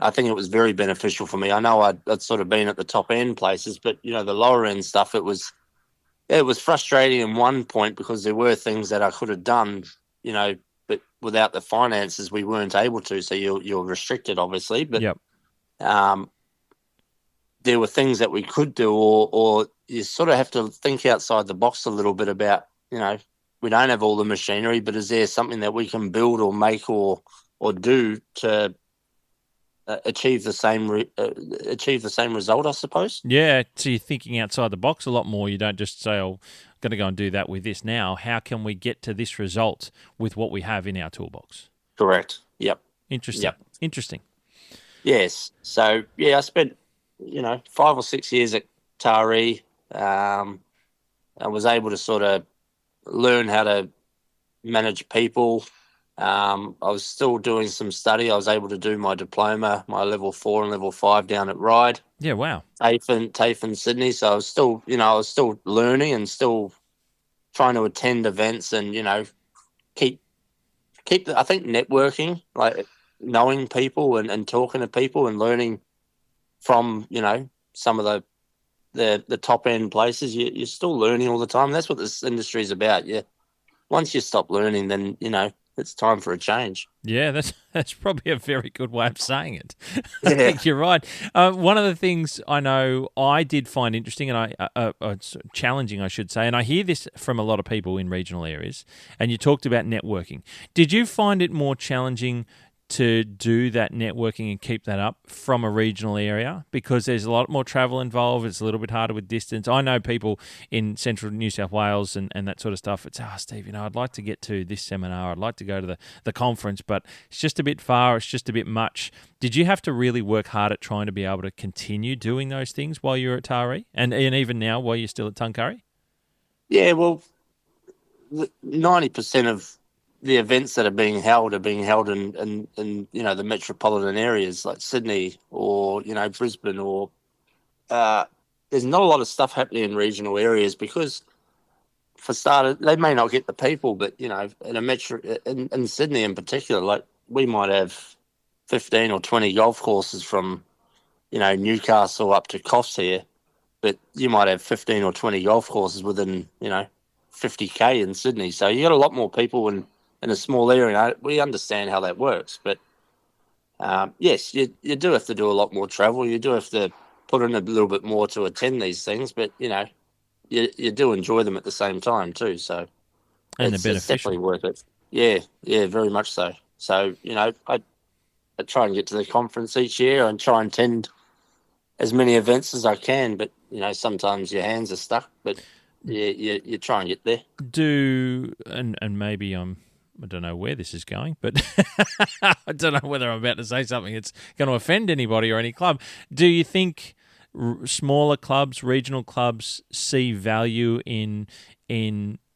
S3: I think it was very beneficial for me. I know I'd sort of been at the top end places, but the lower end stuff, it was frustrating in one point because there were things that I could have done, but without the finances we weren't able to. So you're restricted, obviously. But
S1: yep.
S3: There were things that we could do, or you sort of have to think outside the box a little bit about, we don't have all the machinery, but is there something that we can build or make or do to achieve the same result, I suppose?
S1: Yeah, so you're thinking outside the box a lot more. You don't just say, "Oh, I'm going to go and do that with this now." How can we get to this result with what we have in our toolbox?
S3: Correct. Yep.
S1: Interesting.
S3: Yep.
S1: Interesting.
S3: Yes. So I spent 5 or 6 years at Taree. I was able to sort of learn how to manage people. I was still doing some study. I was able to do my diploma, my level 4 and level 5 down at Ryde.
S1: Yeah, wow.
S3: TAFE in Sydney. So I was still learning and still trying to attend events and, keep I think networking, like knowing people and talking to people and learning from, some of the top end places. You're still learning all the time. That's what this industry is about. Yeah. Once you stop learning, then, it's time for a change.
S1: Yeah, that's probably a very good way of saying it.
S3: Yeah.
S1: I think you're right. One of the things I know I did find interesting and challenging, I should say, and I hear this from a lot of people in regional areas, and you talked about networking. Did you find it more challenging to do that networking and keep that up from a regional area because there's a lot more travel involved? It's a little bit harder with distance. I know people in central New South Wales and that sort of stuff. It's, Steve, I'd like to get to this seminar. I'd like to go to the conference, but it's just a bit far. It's just a bit much. Did you have to really work hard at trying to be able to continue doing those things while you were at Taree and even now while you're still at Tuncurry?
S3: Yeah, well, 90% of the events that are being held in the metropolitan areas like Sydney or Brisbane or there's not a lot of stuff happening in regional areas because for starters they may not get the people, but in a metro in Sydney in particular, like we might have 15 or 20 golf courses from Newcastle up to Coffs here, but you might have 15 or 20 golf courses within 50k in Sydney, so you got a lot more people in a small area. We understand how that works, but yes, you do have to do a lot more travel. You do have to put in a little bit more to attend these things, but you do enjoy them at the same time too. So
S1: And
S3: it's
S1: they're beneficial.
S3: definitely worth it. Yeah, very much so. So I try and get to the conference each year and try and attend as many events as I can, but sometimes your hands are stuck, but you try and get there.
S1: And maybe I don't know where this is going, but I don't know whether I'm about to say something that's going to offend anybody or any club. Do you think smaller clubs, regional clubs, see value in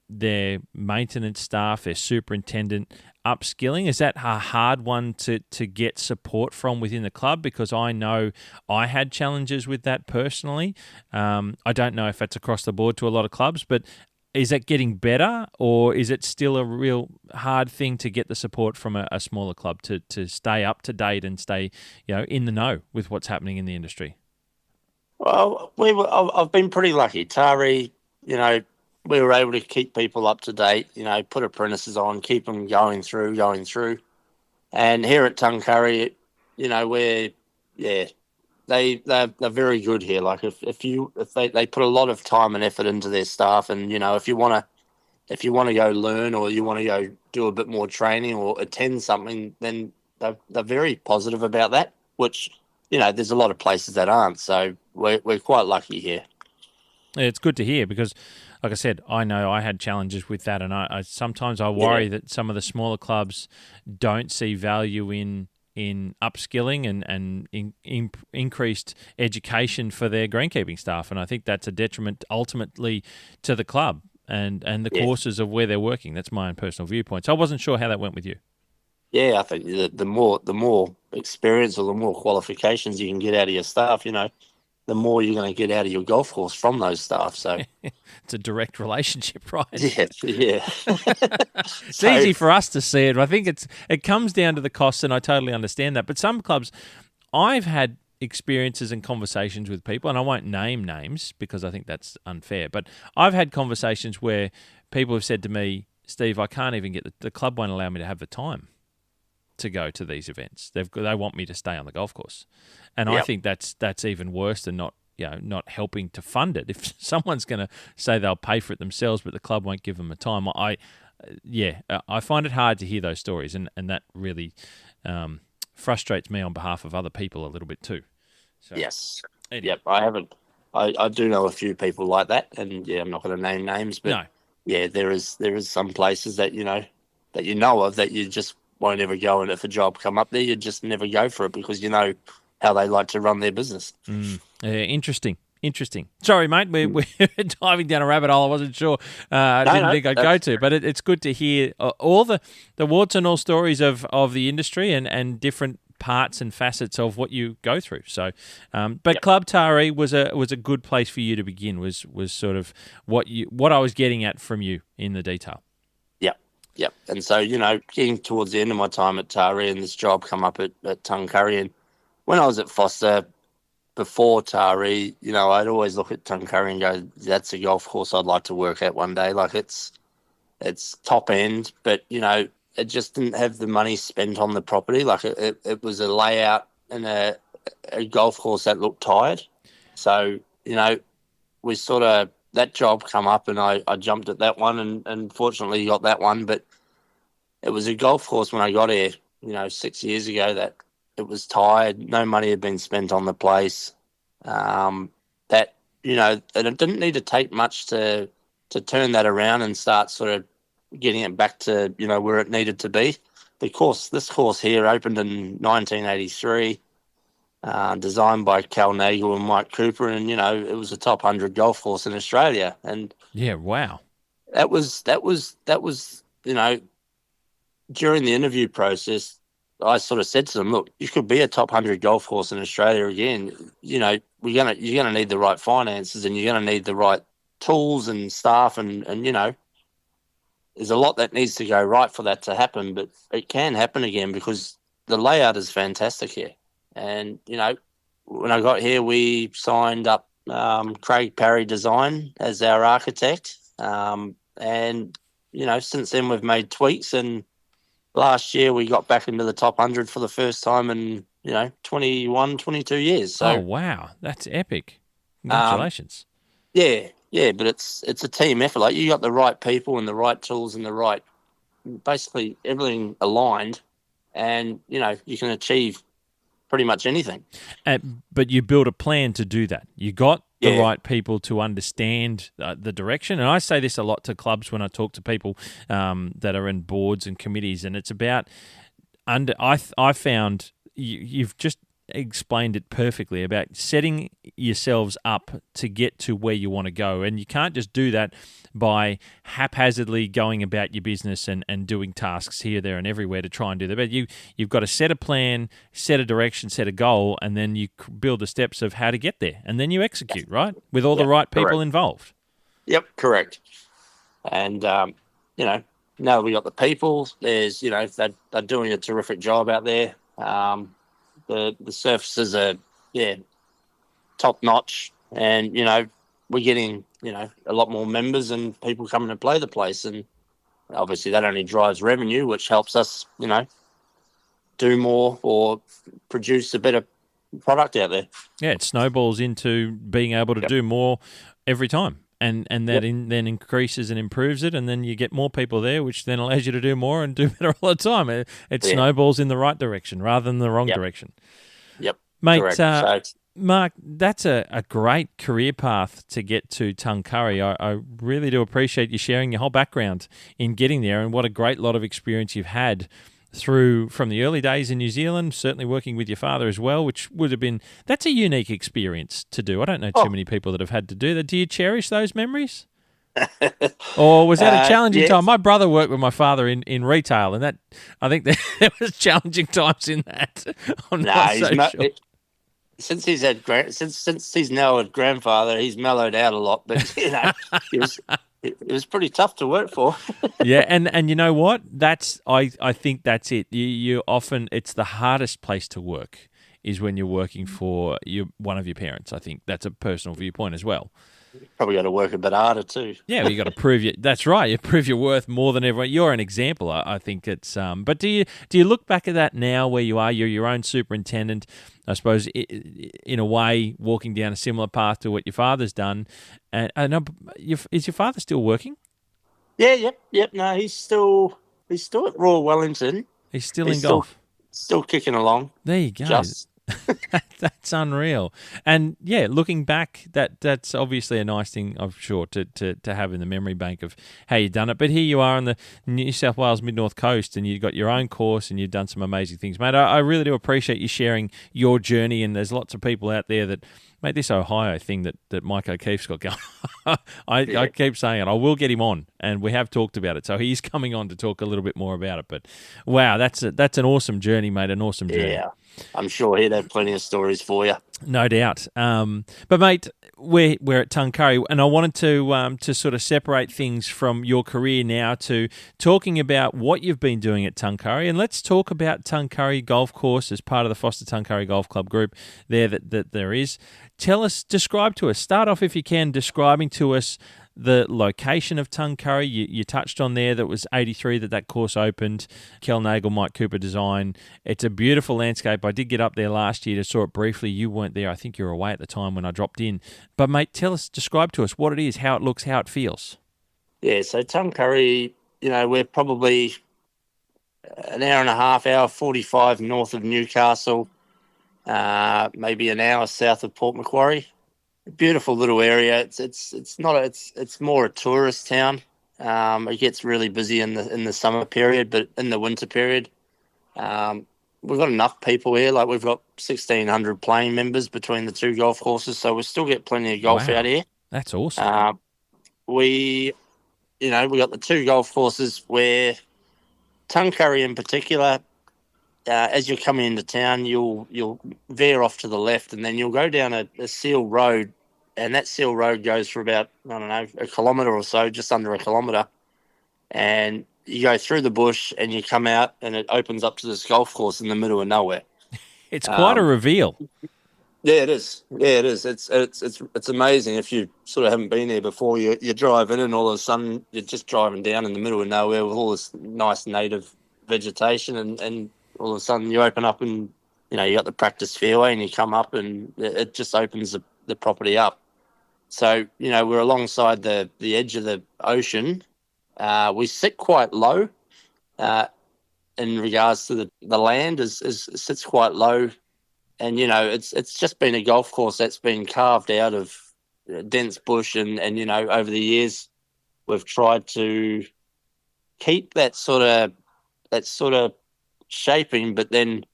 S1: their maintenance staff, their superintendent upskilling? Is that a hard one to get support from within the club? Because I know I had challenges with that personally. I don't know if that's across the board to a lot of clubs, but is that getting better, or is it still a real hard thing to get the support from a smaller club to stay up to date and stay in the know with what's happening in the industry?
S3: Well, I've been pretty lucky. Tari, we were able to keep people up to date, put apprentices on, keep them going through. And here at Tuncurry, they're very good here. Like if they put a lot of time and effort into their staff, and if you want to go learn, or you want to go do a bit more training or attend something, then they're very positive about that, which there's a lot of places that aren't. So we're quite lucky here.
S1: It's good to hear, because like I said, I know I had challenges with that, and I sometimes I worry that some of the smaller clubs don't see value in upskilling and increased education for their greenkeeping staff, and I think that's a detriment ultimately to the club and the courses of where they're working. That's my own personal viewpoint. So I wasn't sure how that went with you.
S3: Yeah, I think the more experience or the more qualifications you can get out of your staff, the more you're going to get out of your golf course from those staff. So
S1: it's a direct relationship, right?
S3: Yeah.
S1: It's easy for us to see it. I think it comes down to the costs, and I totally understand that. But some clubs, I've had experiences and conversations with people, and I won't name names because I think that's unfair, but I've had conversations where people have said to me, Steve, I can't even get the club won't allow me to have the time to go to these events. They want me to stay on the golf course. And I think that's even worse than not helping to fund it. If someone's going to say they'll pay for it themselves, but the club won't give them the time, I find it hard to hear those stories, and that really frustrates me on behalf of other people a little bit too. So,
S3: yes.
S1: Anyway.
S3: Yep. I do know a few people like that, and I'm not going to name names, but
S1: no.
S3: Yeah, there is some places that you know of that you just won't ever go, and if a job come up there, you just never go for it because how they like to run their business.
S1: Interesting. Sorry, mate, we're diving down a rabbit hole I wasn't sure. I didn't think I'd go to, but it's good to hear all the warts and all stories of the industry and different parts and facets of what you go through. So, Club Tari was a good place for you to begin. Was sort of what I was getting at from you in the detail.
S3: Yep. And so getting towards the end of my time at Tari, and this job come up at Tuncurry, and when I was at Forster before Tari, I'd always look at Tuncurry and go, "That's a golf course I'd like to work at one day." Like it's top end, but it just didn't have the money spent on the property. Like it was a layout and a golf course that looked tired. So, we sort of, that job come up and I jumped at that one and fortunately got that one. But it was a golf course when I got here, 6 years ago, that it was tired. No money had been spent on the place. And it didn't need to take much to turn that around and start sort of getting it back to, where it needed to be. This course here opened in 1983, designed by Cal Nagel and Mike Cooper, and, it was a top 100 golf course in Australia. And
S1: yeah, wow.
S3: That was, during the interview process, I sort of said to them, look, you could be a top 100 golf course in Australia again. You're gonna need the right finances, and you're gonna need the right tools and staff, and there's a lot that needs to go right for that to happen, but it can happen again because the layout is fantastic here. And, when I got here, we signed up Craig Parry Design as our architect. And, since then we've made tweaks, and last year we got back into the top 100 for the first time in 21, 22 years.
S1: Oh,
S3: So,
S1: wow. That's epic.
S3: um,
S1: Congratulations.
S3: yeah, but it's a team effort. Like, you got the right people and the right tools and basically everything aligned, and you can achieve pretty much anything.
S1: But you built a plan to do that. You got the
S3: Yeah.
S1: right people to understand the direction. And I say this a lot to clubs when I talk to people that are in boards and committees, and it's about I found you've just explained it perfectly about setting yourselves up to get to where you want to go. And you can't just do that by haphazardly going about your business and doing tasks here, there, and everywhere to try and do that. But you've got to set a plan, set a direction, set a goal, and then you build the steps of how to get there. And then you execute, right? With all the right people
S3: correct.
S1: involved.
S3: Yep, correct. And, now we got the people. There's, they're doing a terrific job out there. The surfaces are, top notch. And, we're getting, a lot more members and people coming to play the place. And obviously that only drives revenue, which helps us, do more or produce a better product out there.
S1: Yeah, it snowballs into being able to do more every time. And that then increases and improves it, and then you get more people there, which then allows you to do more and do better all the time. It snowballs in the right direction rather than the wrong direction.
S3: Yep,
S1: mate. Mark, that's a great career path to get to Tuncurry. I really do appreciate you sharing your whole background in getting there, and what a great lot of experience you've had from the early days in New Zealand, certainly working with your father as well, which would have been, that's a unique experience to do. I don't know too many people that have had to do that. Do you cherish those memories? Or was that a challenging time? My brother worked with my father in retail, and that I think there was challenging times in that. I'm not so sure.
S3: Since he's since he's now a grandfather, he's mellowed out a lot, but it was pretty tough to work for.
S1: Yeah, and you know what? I think that's it. You often, it's the hardest place to work is when you're working for one of your parents. I think that's a personal viewpoint as well.
S3: Probably got to work a bit harder too.
S1: Yeah, well, you got to prove that's right. You prove your worth more than everyone. You're an example. I think it's. But do you look back at that now, where you are? You're your own superintendent. I suppose, in a way, walking down a similar path to what your father's done. And is your father still working?
S3: Yeah, yep. No, he's still at Royal Wellington.
S1: He's still in golf.
S3: Still kicking along.
S1: There you go. That's unreal. And yeah, looking back, that's obviously a nice thing, I'm sure, to have in the memory bank of how you've done it. But here you are on the New South Wales Mid-North Coast, and you've got your own course, and you've done some amazing things, mate. I really do appreciate you sharing your journey, and there's lots of people out there that, mate, this Ohio thing that Mike O'Keefe's got going, I keep saying it. I will get him on, and we have talked about it. So he's coming on to talk a little bit more about it. But wow, that's an awesome journey, mate. An awesome journey.
S3: Yeah, I'm sure he'd have plenty of stories for you.
S1: No doubt. But mate, we're at Tuncurry, and I wanted to sort of separate things from your career now to talking about what you've been doing at Tuncurry, and let's talk about Tuncurry Golf Course as part of the Forster Tuncurry Golf Club group there that there is. Describe to us, start off if you can, describing to us the location of Tuncurry. You touched on there that was 83 that course opened. Kel Nagel, Mike Cooper design. It's a beautiful landscape. I did get up there last year to saw it briefly. You weren't there. I think you were away at the time when I dropped in. But mate, describe to us what it is, how it looks, how it feels.
S3: Yeah, so Tuncurry, we're probably an hour and a half, hour 45 north of Newcastle, maybe an hour south of Port Macquarie. Beautiful little area. It's more a tourist town. It gets really busy in the summer period, but in the winter period, we've got enough people here. Like, we've got 1,600 playing members between the two golf courses, so we still get plenty of golf out here.
S1: That's awesome.
S3: We got the two golf courses where Tuncurry in particular. As you're coming into town, you'll veer off to the left, and then you'll go down a seal road, and that seal road goes for about, I don't know, a kilometre or so, just under a kilometre. And you go through the bush, and you come out, and it opens up to this golf course in the middle of nowhere.
S1: It's quite a reveal.
S3: Yeah, it is. It's amazing if you sort of haven't been here before. You drive in, and all of a sudden you're just driving down in the middle of nowhere with all this nice native vegetation, and all of a sudden you open up and you got the practice fairway and you come up and it just opens the property up. So, we're alongside the edge of the ocean. We sit quite low in regards to the land sits quite low. And, it's just been a golf course that's been carved out of dense bush. And over the years, we've tried to keep that sort of shaping, but then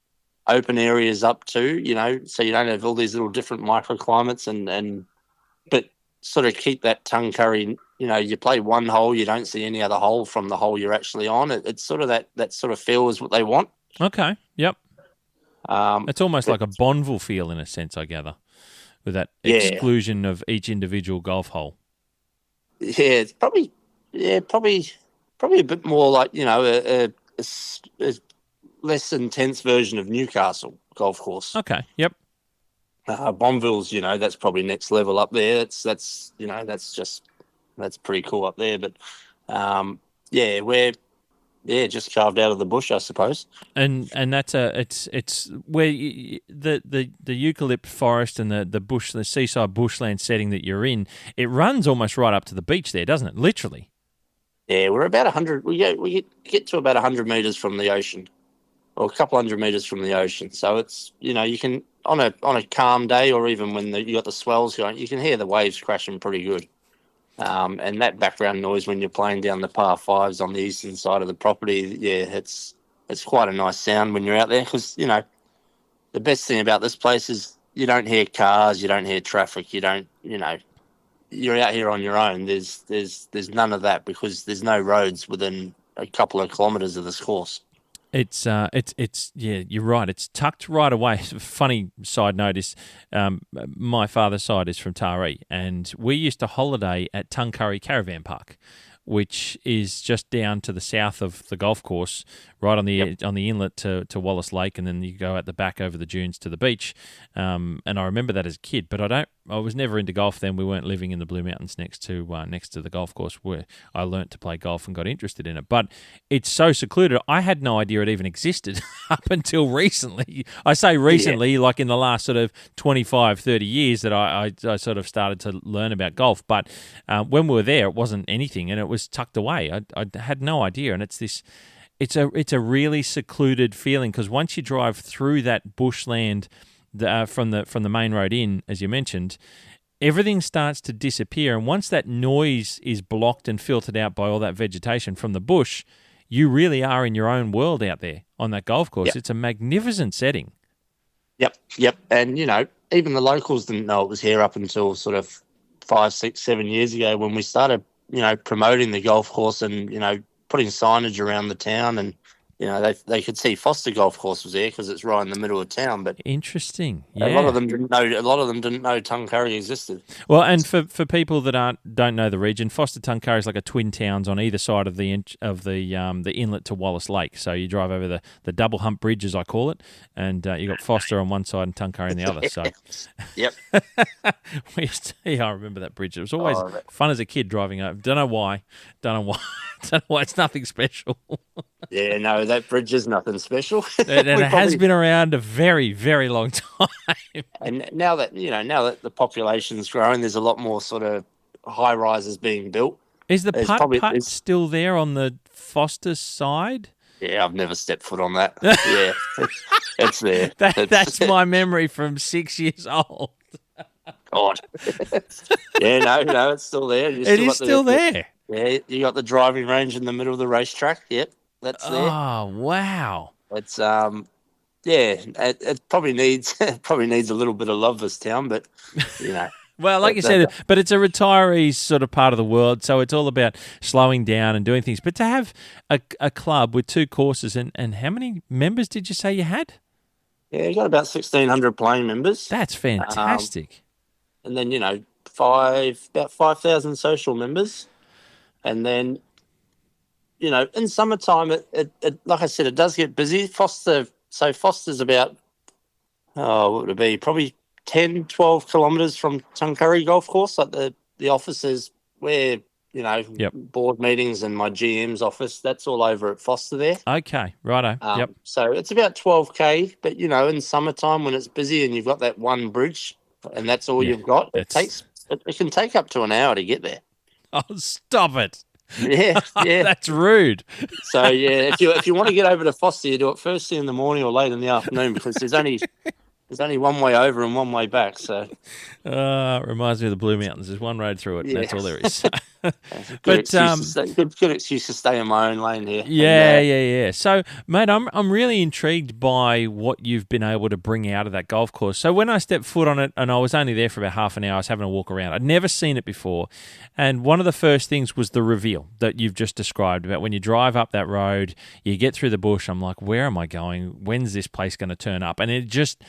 S3: open areas up too, so you don't have all these little different microclimates but sort of keep that Tuncurry, you play one hole, you don't see any other hole from the hole you're actually on. It's sort of that sort of feel is what they want.
S1: Okay, yep. It's almost like a Bonneville feel in a sense, I gather, with that exclusion of each individual golf hole.
S3: Yeah, it's probably a bit more like, a less intense version of Newcastle golf course.
S1: Okay, yep.
S3: Bonneville's, that's probably next level up there. That's pretty cool up there. But we're just carved out of the bush, I suppose. And
S1: that's it's where the eucalypt forest and the bush, the seaside bushland setting that you're in, it runs almost right up to the beach there, doesn't it? Literally.
S3: Yeah, we're about 100. We get to about 100 meters from the ocean, or a couple hundred meters from the ocean. So it's you can on a calm day, or even when you got the swells going, you can hear the waves crashing pretty good. And that background noise when you're playing down the par fives on the eastern side of the property, it's quite a nice sound when you're out there, because the best thing about this place is you don't hear cars, you don't hear traffic, you don't you're out here on your own. There's none of that, because there's no roads within a couple of kilometres of this course.
S1: It's you're right. It's tucked right away. Funny side note is, my father's side is from Taree, and we used to holiday at Tuncurry Caravan Park, which is just down to the south of the golf course, right on the inlet to Wallace Lake, and then you go out the back over the dunes to the beach. And I remember that as a kid, but I was never into golf then. We weren't living in the Blue Mountains next to the golf course where I learnt to play golf and got interested in it. But it's so secluded. I had no idea it even existed up until recently. I say recently, like in the last sort of 25, 30 years that I sort of started to learn about golf. But when we were there, it wasn't anything, and it was tucked away. I had no idea, and it's a really secluded feeling, because once you drive through that bushland from the main road in, as you mentioned, everything starts to disappear, and once that noise is blocked and filtered out by all that vegetation from the bush, you really are in your own world out there on that golf course. Yep. It's a magnificent setting.
S3: Yep. And even the locals didn't know it was here up until sort of 5, 6, 7 years ago, when we started promoting the golf course and putting signage around the town, and they could see Forster Golf Course was there because it's right in the middle of town. But
S1: interesting, yeah.
S3: A lot of them didn't know Tuncurry existed.
S1: Well, and for people that don't know the region, Forster Tuncurry is like a twin towns on either side of the inlet to Wallace Lake. So you drive over the double hump bridge, as I call it, and you got Forster on one side and Tuncurry on the other. So,
S3: yep.
S1: I remember that bridge. It was always fun as a kid driving over. Don't know why. It's nothing special.
S3: Yeah, no, that bridge is nothing special.
S1: And it has been around a very, very long time.
S3: And now that the population's growing, there's a lot more sort of high rises being built.
S1: Is the putt still there on the Forster side?
S3: Yeah, I've never stepped foot on that. Yeah, it's there.
S1: That's my memory from 6 years old.
S3: God. Yeah, no, it's still there.
S1: It is still there.
S3: Yeah, you got the driving range in the middle of the racetrack. Yep, that's there.
S1: Oh, wow.
S3: It's it probably needs a little bit of love, this town, but
S1: Well, like you said, but it's a retirees sort of part of the world, so it's all about slowing down and doing things. But to have a club with 2 courses, and how many members did you say you had?
S3: Yeah, you got about 1,600 playing members.
S1: That's fantastic.
S3: And then about 5,000 social members. And then, in summertime, it like I said, it does get busy. Forster's about, what would it be? Probably 10, 12 kilometres from Tuncurry Golf Course. Like the office is, we're
S1: Yep.
S3: board meetings and my GM's office. That's all over at Forster there.
S1: Okay, righto. Yep.
S3: So it's about 12K, but in summertime when it's busy and you've got that one bridge and that's all you've got, it can take up to an hour to get there.
S1: Oh, stop it.
S3: Yeah.
S1: That's rude.
S3: So if you want to get over to Forster, you do it first thing in the morning or late in the afternoon, because there's only one way over and one way back. So
S1: it reminds me of the Blue Mountains. There's one road through it.
S3: Yeah.
S1: That's all there is.
S3: good excuse to stay in my own lane here.
S1: Yeah. So, mate, I'm really intrigued by what you've been able to bring out of that golf course. So when I stepped foot on it, and I was only there for about half an hour, I was having a walk around. I'd never seen it before. And one of the first things was the reveal that you've just described about when you drive up that road, you get through the bush. I'm like, where am I going? When's this place going to turn up? And it just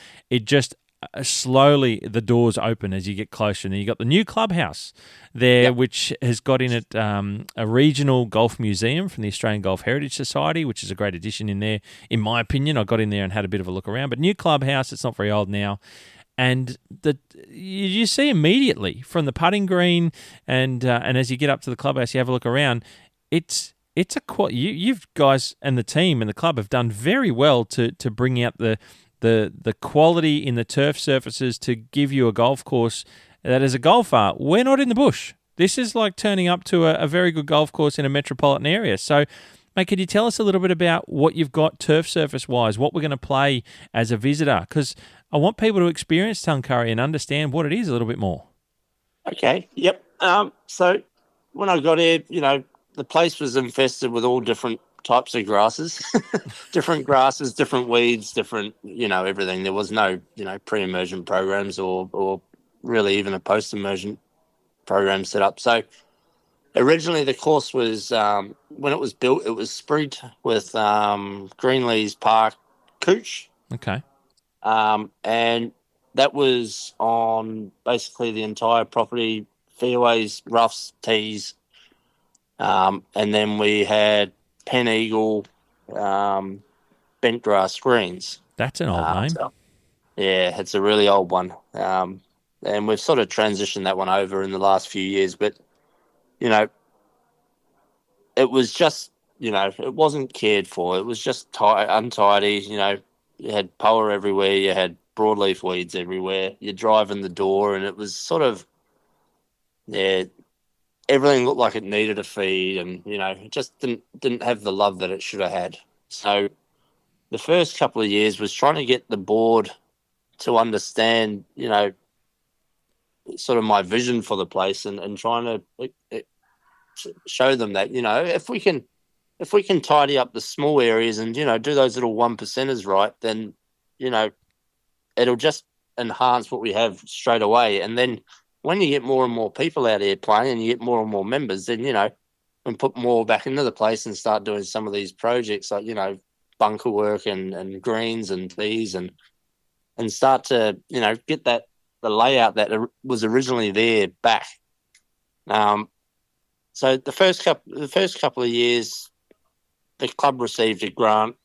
S1: slowly the doors open as you get closer, and then you got the new clubhouse there, which has got in it a regional golf museum from the Australian Golf Heritage Society, which is a great addition in there, in my opinion. I got in there and had a bit of a look around, but new clubhouse, it's not very old now. And you see immediately from the putting green, and as you get up to the clubhouse, you have a look around. You guys and the team and the club have done very well to bring out the quality in the turf surfaces to give you a golf course that, as a golfer, we're not in the bush. This is like turning up to a very good golf course in a metropolitan area. So, mate, could you tell us a little bit about what you've got turf surface-wise, what we're going to play as a visitor? Because I want people to experience Tuncurry and understand what it is a little bit more.
S3: Okay, yep. So when I got here, the place was infested with all different types of grasses, different weeds, different, everything. There was no, pre-emergent programs or really even a post-emergent program set up. So originally the course was, when it was built, it was sprigged with Greenleys Park couch.
S1: Okay.
S3: And that was on basically the entire property, fairways, roughs, tees. And then we had Pen Eagle, bent grass greens.
S1: That's an old name.
S3: So, yeah, it's a really old one. And we've sort of transitioned that one over in the last few years. But, it was just, it wasn't cared for. It was just untidy. You had power everywhere. You had broadleaf weeds everywhere. You drive in the door and it was sort of, everything looked like it needed a feed, and it just didn't have the love that it should have had. So the first couple of years was trying to get the board to understand, sort of my vision for the place, and trying to show them that if we can tidy up the small areas and do those little 1%ers right, then it'll just enhance what we have straight away. And then when you get more and more people out here playing and you get more and more members, then, and put more back into the place and start doing some of these projects like, bunker work and greens and tees and start to, get the layout that was originally there back. So the first couple of years, the club received a grant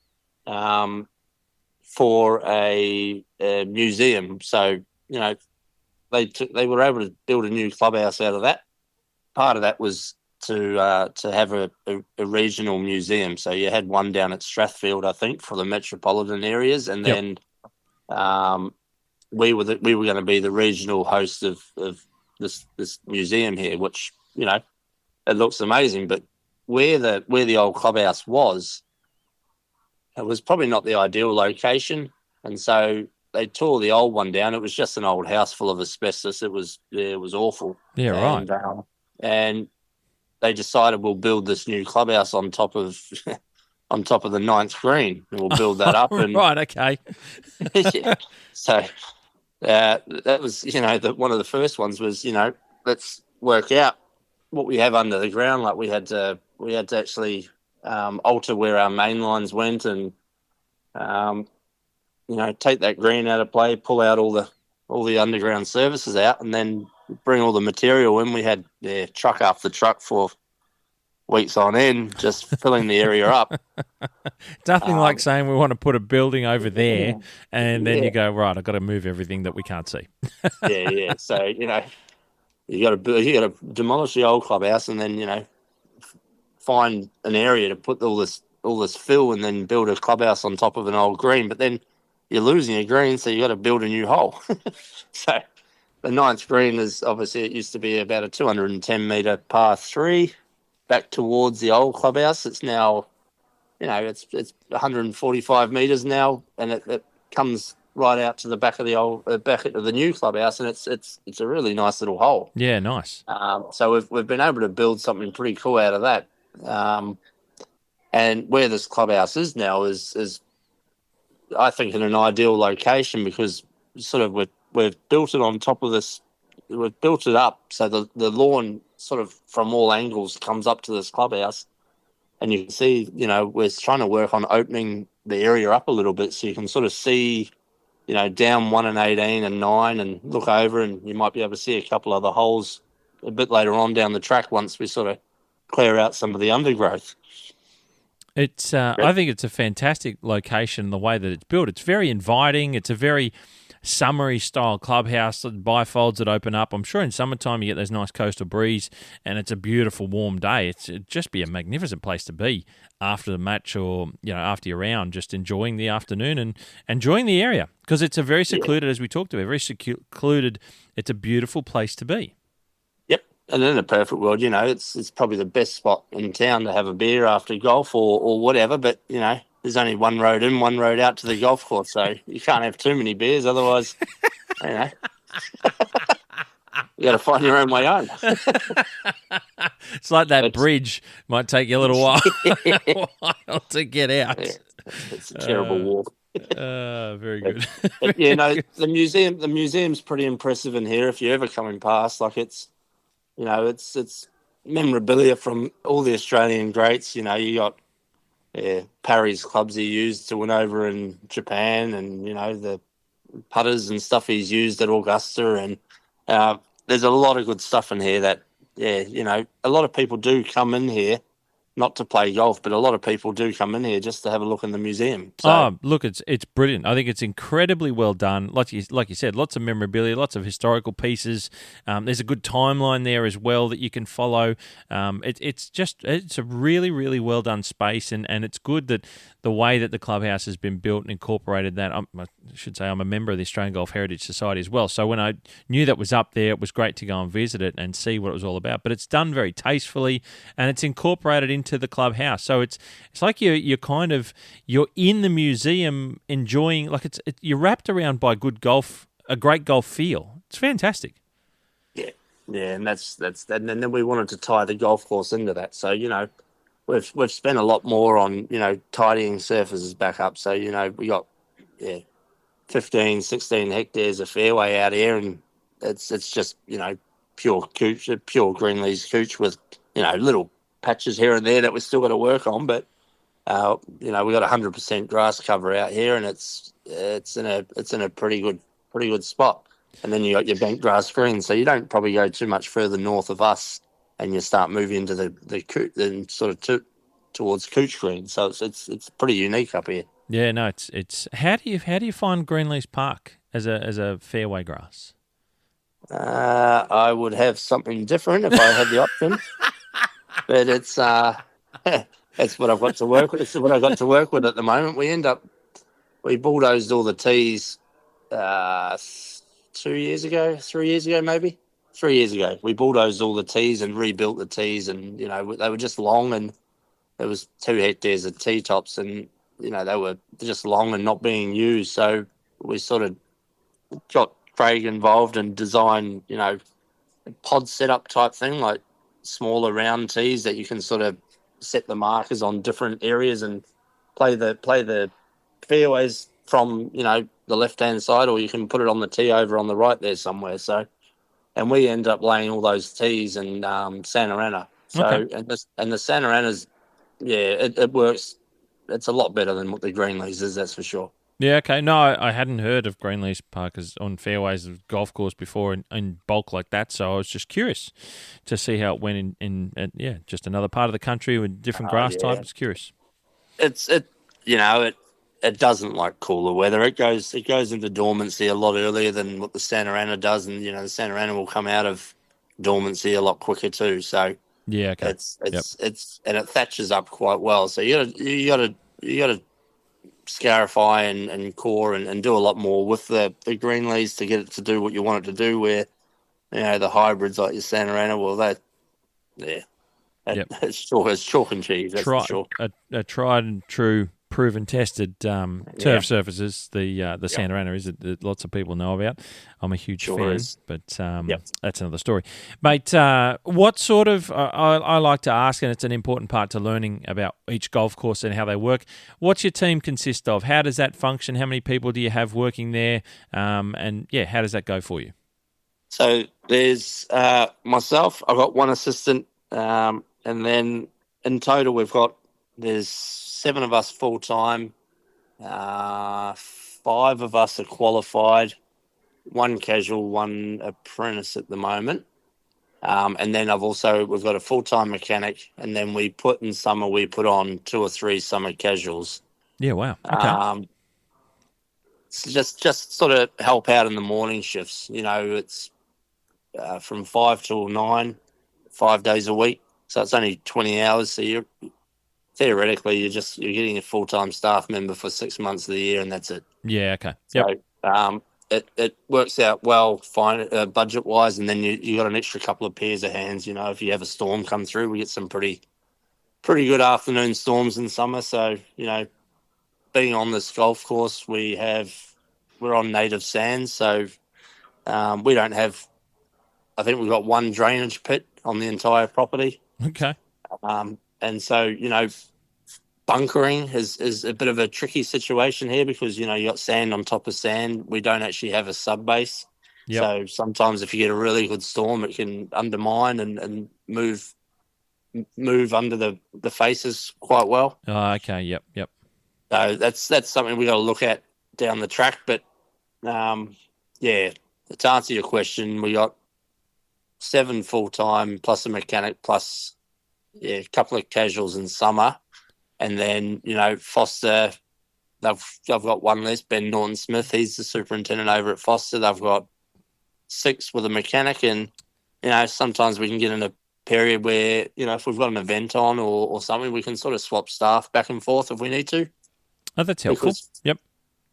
S3: for a museum. So, they were able to build a new clubhouse out of that. Part of that was to have a regional museum. So you had one down at Strathfield, I think, for the metropolitan areas, and then we were going to be the regional host of this museum here, which it looks amazing. But where the old clubhouse was, it was probably not the ideal location, and so they tore the old one down. It was just an old house full of asbestos. It was awful.
S1: Yeah, right.
S3: And they decided we'll build this new clubhouse on top of the ninth green, and we'll build that up. And
S1: right, okay.
S3: Yeah. So that was one of the first ones was let's work out what we have under the ground. Like we had to actually alter where our main lines went and. Take that green out of play, pull out all the underground services out, and then bring all the material in. We had truck after truck for weeks on end, just filling the area up.
S1: Nothing like saying we want to put a building over there, and then you go, right, I've got to move everything that we can't see.
S3: Yeah. So, You got to demolish the old clubhouse and then find an area to put all this fill and then build a clubhouse on top of an old green. But then you're losing a green, so you got to build a new hole. So the ninth green is obviously, it used to be about a 210 metre par 3 back towards the old clubhouse. It's now, it's 145 metres now, and it comes right out to the back of the new clubhouse, and it's a really nice little hole.
S1: Yeah, nice.
S3: So we've been able to build something pretty cool out of that. And where this clubhouse is now is I think in an ideal location, because sort of we've built it on top of this. We've built it up so the lawn sort of from all angles comes up to this clubhouse, and you can see, we're trying to work on opening the area up a little bit so you can sort of see, down 1 and 18 and 9 and look over, and you might be able to see a couple of the holes a bit later on down the track once we sort of clear out some of the undergrowth.
S1: It's I think it's a fantastic location, the way that it's built. It's very inviting. It's a very summery style clubhouse, bifolds that open up. I'm sure in summertime you get those nice coastal breeze and it's a beautiful warm day. It'd just be a magnificent place to be after the match, or after your round, just enjoying the afternoon and enjoying the area, because it's a very secluded, as we talked about, very secluded. It's a beautiful place to be.
S3: Yep, and in a perfect world, it's probably the best spot in town to have a beer after golf or whatever. But there's only one road in, one road out to the golf course, so you can't have too many beers, otherwise, you got to find your own way home.
S1: It's like that bridge might take you a little while to get out.
S3: Yeah, it's a terrible walk.
S1: Very good.
S3: But, the museum's pretty impressive in here. If you're ever coming past, like it's memorabilia from all the Australian greats. You got Parry's clubs he used to win over in Japan, and the putters and stuff he's used at Augusta, and there's a lot of good stuff in here that a lot of people do come in here not to play golf, but a lot of people do come in here just to have a look in the museum. So,
S1: look, it's brilliant. I think it's incredibly well done. Like you said, lots of memorabilia, lots of historical pieces. There's a good timeline there as well that you can follow. It's a really, really well done space, and it's good that the way that the clubhouse has been built and incorporated that. I should say I'm a member of the Australian Golf Heritage Society as well. So when I knew that was up there, it was great to go and visit it and see what it was all about. But it's done very tastefully, and it's incorporated into the clubhouse. So it's like you're in the museum enjoying, like you're wrapped around by a great golf feel. It's fantastic.
S3: Yeah, and that's and then we wanted to tie the golf course into that. So we've spent a lot more on tidying surfaces back up. So we got 15, 16 hectares of fairway out here, and it's just pure cooch, pure Greenlee's cooch with little patches here and there that we've still got to work on. But we got 100% grass cover out here, and it's in a pretty good spot. And then you got your bent grass green, so you don't probably go too much further north of us, and you start moving into the cooch, then sort of towards cooch green. So it's pretty unique up here.
S1: Yeah, no, it's how do you find Greenlees Park as a fairway grass?
S3: I would have something different if I had the option, but it's what I've got to work with. It's what I've got to work with at the moment. We bulldozed all the tees 3 years ago, maybe. 3 years ago, we bulldozed all the tees and rebuilt the tees, and they were just long, and there was 2 hectares of tee tops, and they were just long and not being used. So we sort of got Craig involved and designed, a pod setup type thing, like smaller round tees that you can sort of set the markers on different areas and play the fairways from the left hand side, or you can put it on the tee over on the right there somewhere. So. And we end up laying all those tees in Santa Ana. So, okay. and the Santa Ana's, it works. It's a lot better than what the Greenlees is, that's for sure.
S1: Yeah, okay. No, I hadn't heard of Greenlees Park as on fairways of golf course before in bulk like that. So I was just curious to see how it went in just another part of the country with different grass types. I was curious.
S3: It doesn't like cooler weather. It goes into dormancy a lot earlier than what the Santa Ana does, and the Santa Ana will come out of dormancy a lot quicker too. So
S1: Yeah, okay.
S3: it's and it thatches up quite well. So you gotta scarify and core and do a lot more with the green leaves to get it to do what you want it to do. Where the hybrids like your Santa Ana, well, it's chalk and cheese. That's for sure.
S1: A tried and true, proven, tested turf surfaces. The Santa Ana is that lots of people know about. I'm a huge fan, but that's another story, mate. What sort of I like to ask, and it's an important part to learning about each golf course and how they work. What's your team consist of? How does that function? How many people do you have working there? And how does that go for you?
S3: So there's myself. I've got one assistant, and then in total there's 7 of us full time. 5 of us are qualified. 1 casual, 1 apprentice at the moment. And then we've got a full time mechanic, and then we put on 2 or 3 summer casuals.
S1: Yeah, wow. Okay.
S3: Just sort of help out in the morning shifts. It's from 5 till 9, 5 days a week. So it's only 20 hours. So you're getting a full-time staff member for 6 months of the year, and that's it.
S1: Yeah. Okay. Yep.
S3: So it works out well, fine, budget-wise, and then you got an extra couple of pairs of hands. If you have a storm come through, we get some pretty good afternoon storms in summer. So being on this golf course, we're on native sand, so we don't have. I think we've got 1 drainage pit on the entire property.
S1: Okay.
S3: And so, bunkering is a bit of a tricky situation here because, you got sand on top of sand. We don't actually have a sub base.
S1: Yep.
S3: So sometimes if you get a really good storm, it can undermine and move under the faces quite well.
S1: Oh, okay. Yep.
S3: So that's something we got to look at down the track. But, to answer your question, we got 7 full-time plus a mechanic plus a couple of casuals in summer. And then, Forster, I've got 1 less, Ben Norton-Smith. He's the superintendent over at Forster. They've got 6 with a mechanic. And, sometimes we can get in a period where, if we've got an event on or something, we can sort of swap staff back and forth if we need to.
S1: Oh, that's helpful. Yep.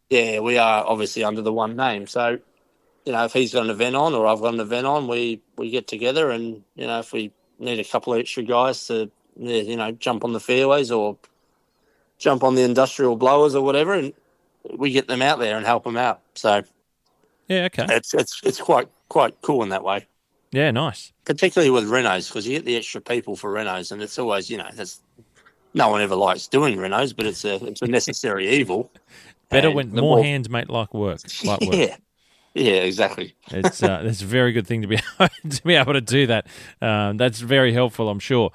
S3: Yeah, we are obviously under the one name. So, if he's got an event on or I've got an event on, we get together and, if we need a couple of extra guys to, jump on the fairways or jump on the industrial blowers or whatever, and we get them out there and help them out. So,
S1: yeah, okay.
S3: It's quite cool in that way.
S1: Yeah, nice.
S3: Particularly with renos, because you get the extra people for renos, and it's always, no one ever likes doing renos, but it's a necessary evil.
S1: Better when more hands make light work.
S3: Yeah, exactly.
S1: It's a very good thing to be able to do that. That's very helpful, I'm sure.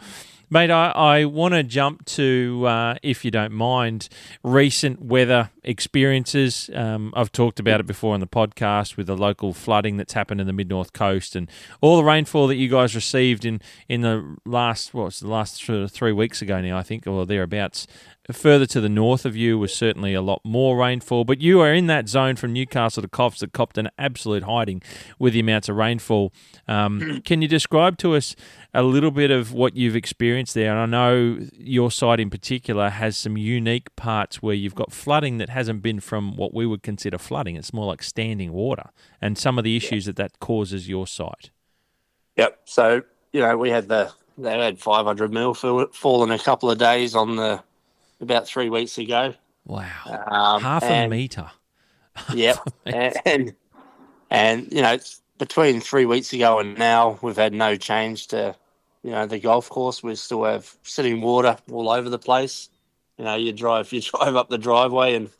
S1: Mate, I want to jump to, if you don't mind, recent weather experiences. I've talked about it before on the podcast with the local flooding that's happened in the mid-north coast and all the rainfall that you guys received in the last 3 weeks ago now, I think, or thereabouts. Further to the north of you was certainly a lot more rainfall, but you are in that zone from Newcastle to Coffs that copped an absolute hiding with the amounts of rainfall. Can you describe to us a little bit of what you've experienced there? And I know your site in particular has some unique parts where you've got flooding that hasn't been from what we would consider flooding. It's more like standing water and some of the issues that causes your site.
S3: Yep. So, they had 500 mil fall in a couple of days on about 3 weeks ago.
S1: Wow. Half a metre.
S3: Yep. and between 3 weeks ago and now, we've had no change to, the golf course. We still have sitting water all over the place. You drive up the driveway and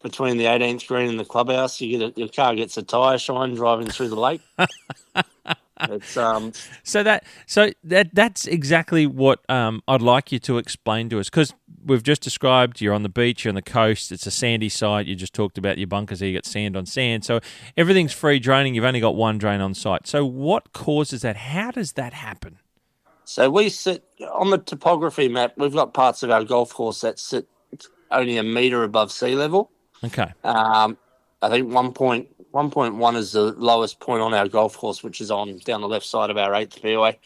S3: between the 18th green and the clubhouse, your car gets a tyre shine driving through the lake. It's
S1: So that's exactly what I'd like you to explain to us, because we've just described you're on the beach, you're on the coast, it's a sandy site. You just talked about your bunkers, you got sand on sand, so everything's free draining. You've only got 1 drain on site. So what causes that? How does that happen?
S3: So we sit on the topography map. We've got parts of our golf course that sit only a metre above sea level.
S1: Okay.
S3: I think one point 1.1 is the lowest point on our golf course, which is on down the left side of our 8th fairway.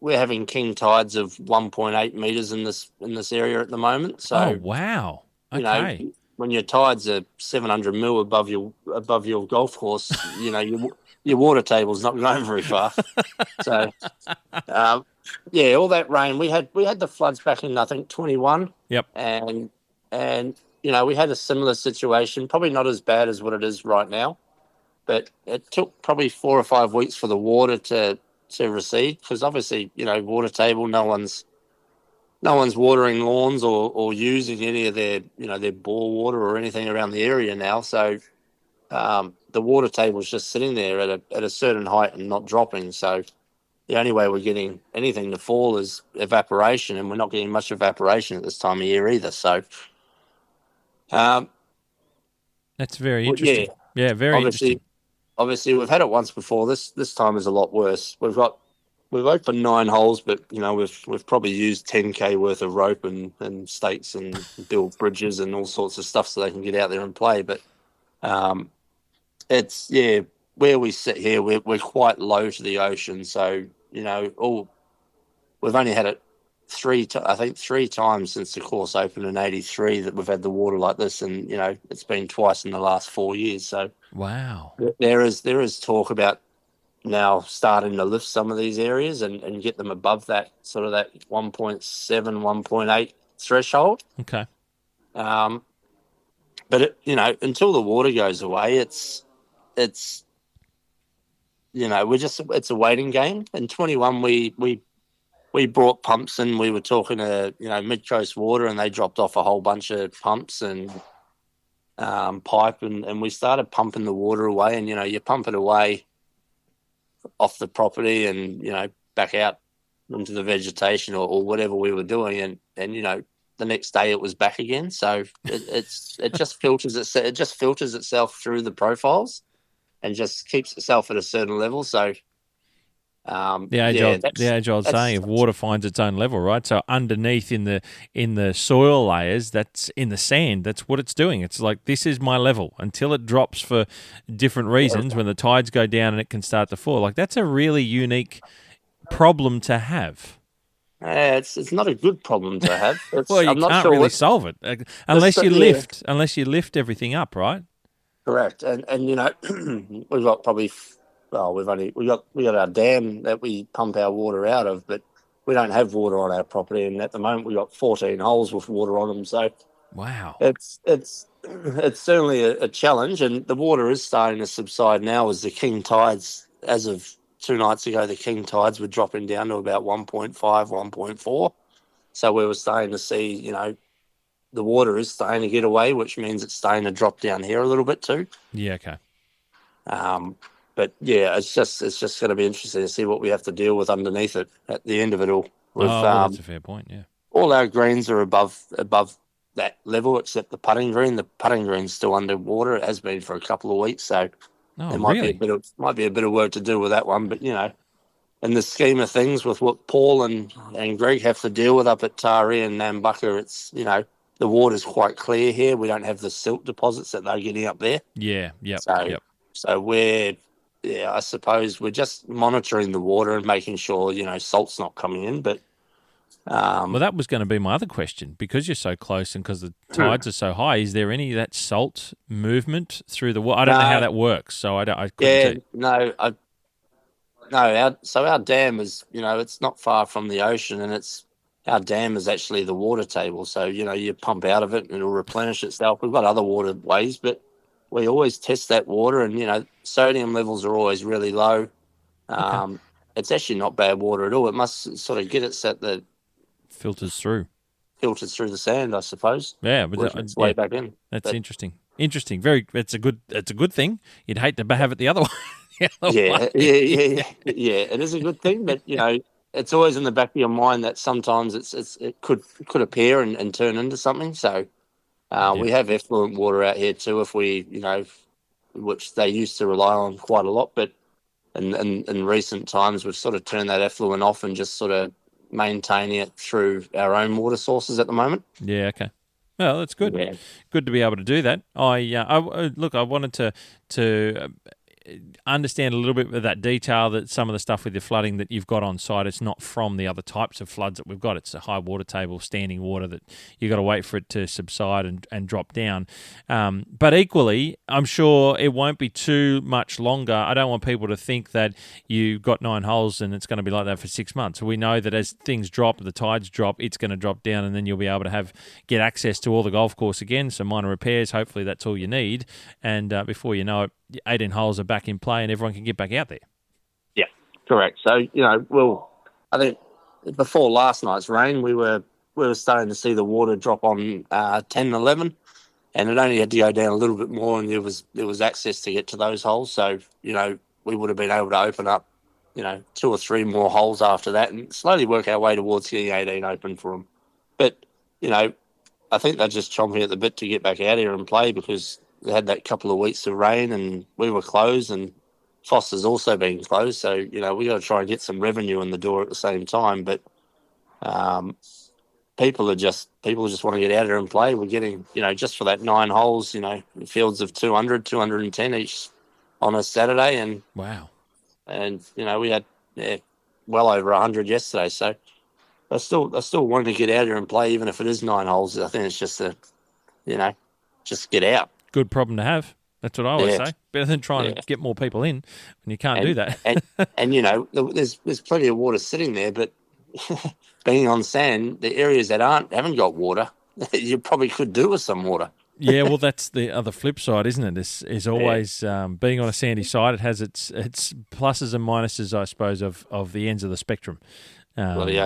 S3: We're having king tides of 1.8 meters in this area at the moment. So,
S1: oh wow, okay.
S3: When your tides are 700 mil above your golf course, your water table's not going very far. So, all that rain. We had the floods back in, I think, 21.
S1: Yep.
S3: And we had a similar situation, probably not as bad as what it is right now, but it took probably 4 or 5 weeks for the water to recede, because obviously, water table, no one's watering lawns or using any of their bore water or anything around the area now. So the water table is just sitting there at a certain height and not dropping. So the only way we're getting anything to fall is evaporation, and we're not getting much evaporation at this time of year either. So
S1: that's very interesting. Yeah, very interesting.
S3: Obviously, we've had it once before. This time is a lot worse. We've opened 9 holes, but we've probably used 10K worth of rope and stakes and build bridges and all sorts of stuff so they can get out there and play. But it's where we sit here, we're quite low to the ocean. So we've only had it 3 times since the course opened in '83 that we've had the water like this, and it's been twice in the last 4 years. So
S1: wow,
S3: there is talk about now starting to lift some of these areas and get them above that sort of that 1.7, 1.8 threshold.
S1: Okay.
S3: But until the water goes away, it's it's a waiting game. In 21, we brought pumps in. We were talking to Mid Coast Water, and they dropped off a whole bunch of pumps and pipe, and we started pumping the water away. And you pump it away off the property and back out into the vegetation or whatever we were doing, and the next day it was back again. So it just filters itself through the profiles and just keeps itself at a certain level. So
S1: the age old saying of water finds its own level, right? So underneath in the soil layers, that's in the sand, that's what it's doing. It's like, this is my level until it drops for different reasons. When the tides go down and it can start to fall, like, that's a really unique problem to have.
S3: It's not a good problem to have.
S1: Well, you can't really solve it unless you lift everything up, right?
S3: Correct, and we've got probably. Well, we got our dam that we pump our water out of, but we don't have water on our property, and at the moment we've got 14 holes with water on them. So,
S1: wow,
S3: it's certainly a challenge, and the water is starting to subside now as the king tides. As of 2 nights ago, the king tides were dropping down to about 1.5, 1.4. So we were starting to see, the water is starting to get away, which means it's starting to drop down here a little bit too.
S1: Yeah, okay.
S3: But yeah, it's just going to be interesting to see what we have to deal with underneath it at the end of it all.
S1: That's a fair point. Yeah,
S3: all our greens are above that level, except the putting green. The putting green's still underwater. It has been for a couple of weeks, so there might be a bit of work to do with that one. But in the scheme of things, with what Paul and Greg have to deal with up at Taree and Nambucca, it's the water's quite clear here. We don't have the silt deposits that they're getting up there.
S1: Yeah, yep.
S3: So I suppose we're just monitoring the water and making sure, salt's not coming in. But
S1: well, that was going to be my other question, because you're so close and because the tides are so high. Is there any of that salt movement through the water? I don't know how that works, so I couldn't tell. Our dam is, it's not far from the ocean, and our dam is actually the water table. So you pump out of it and it'll replenish itself. We've got other waterways, but we always test that water, and sodium levels are always really low. Okay.
S3: It's actually not bad water at all. It must sort of get its at the
S1: filters through
S3: the sand, I suppose.
S1: Yeah, but
S3: it's way back in.
S1: That's interesting. Very. It's a good thing. You'd hate to have it the other way.
S3: Yeah. It is a good thing, but it's always in the back of your mind that sometimes it could appear and turn into something. So. We have effluent water out here too, if we, which they used to rely on quite a lot, but in recent times we've sort of turned that effluent off and just sort of maintaining it through our own water sources at the moment.
S1: Yeah, okay. Well, that's good.
S3: Yeah.
S1: Good to be able to do that. I wanted to understand a little bit of that detail, that some of the stuff with the flooding that you've got on site, it's not from the other types of floods that we've got. It's a high water table, standing water that you got to wait for it to subside and drop down. But equally, I'm sure it won't be too much longer. I don't want people to think that you've got 9 holes and it's going to be like that for 6 months. We know that as things drop, the tides drop, it's going to drop down, and then you'll be able to get access to all the golf course again. Some minor repairs, hopefully that's all you need. And before you know it, 18 holes are back in play and everyone can get back out there.
S3: Yeah, correct. So, I think before last night's rain, we were starting to see the water drop on 10 and 11, and it only had to go down a little bit more, and there was access to get to those holes. So, we would have been able to open up, 2 or 3 more holes after that and slowly work our way towards getting 18 open for them. But, I think they're just chomping at the bit to get back out here and play, because they had that couple of weeks of rain and we were closed, and Foster's also been closed. So, we got to try and get some revenue in the door at the same time. But people just want to get out there and play. We're getting, just for that 9 holes, fields of 200, 210 each on a Saturday. And
S1: wow.
S3: And, we had well over 100 yesterday. So I still want to get out there and play, even if it is 9 holes. I think it's just just get out.
S1: Good problem to have. That's what I always say. Better than trying to get more people in when you can't do that.
S3: and there's plenty of water sitting there, but being on sand, the areas that haven't got water, you probably could do with some water.
S1: Yeah, well, that's the other flip side, isn't it? Is always being on a sandy side. It has its pluses and minuses, I suppose, of the ends of the spectrum.
S3: Mate,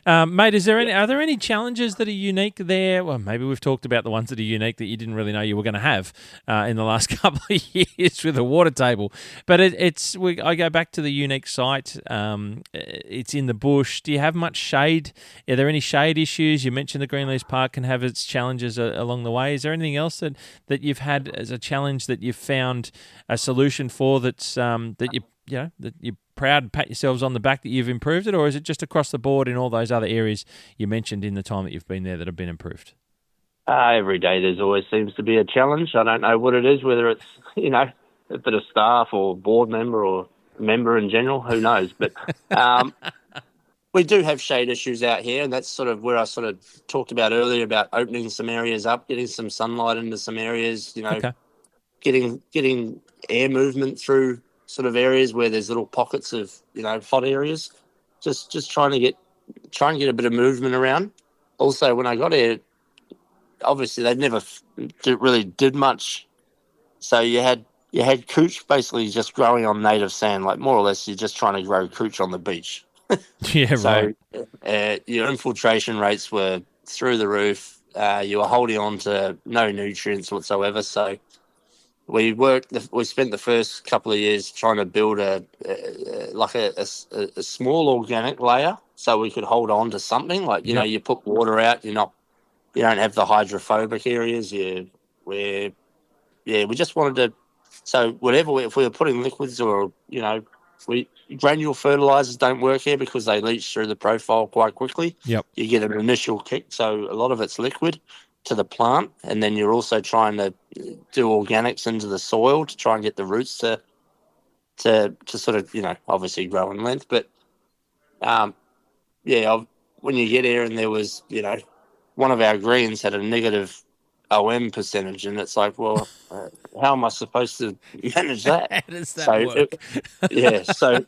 S1: are there any challenges that are unique there? Well, maybe we've talked about the ones that are unique that you didn't really know you were going to have in the last couple of years with the water table. But I go back to the unique site. It's in the bush. Do you have much shade? Are there any shade issues? You mentioned the Greenleaf Park can have its challenges along the way. Is there anything else that you've had as a challenge that you've found a solution for that you're proud to pat yourselves on the back that you've improved it, or is it just across the board in all those other areas you mentioned in the time that you've been there that have been improved?
S3: Every day there's always seems to be a challenge. I don't know what it is, whether it's, a bit of staff or board member or member in general, who knows. But we do have shade issues out here, and that's sort of where I sort of talked about earlier about opening some areas up, getting some sunlight into some areas, getting air movement through sort of areas where there's little pockets of, hot areas, just trying to get a bit of movement around. Also, when I got here, obviously they never really did much. So you had cooch basically just growing on native sand, like more or less you're just trying to grow cooch on the beach.
S1: Yeah, right.
S3: So your infiltration rates were through the roof. You were holding on to no nutrients whatsoever. So we spent the first couple of years trying to build a small organic layer so we could hold on to something. Like, you put water out, you don't have the hydrophobic areas. We just wanted to, so if we were putting liquids or, granule fertilizers don't work here because they leach through the profile quite quickly.
S1: Yep.
S3: You get an initial kick, so a lot of it's liquid to the plant, and then you're also trying to do organics into the soil to try and get the roots to sort of, obviously grow in length. But when you get here and there was, one of our greens had a negative OM percentage, and it's like, well, how am I supposed to manage that?
S1: How does that work?
S3: So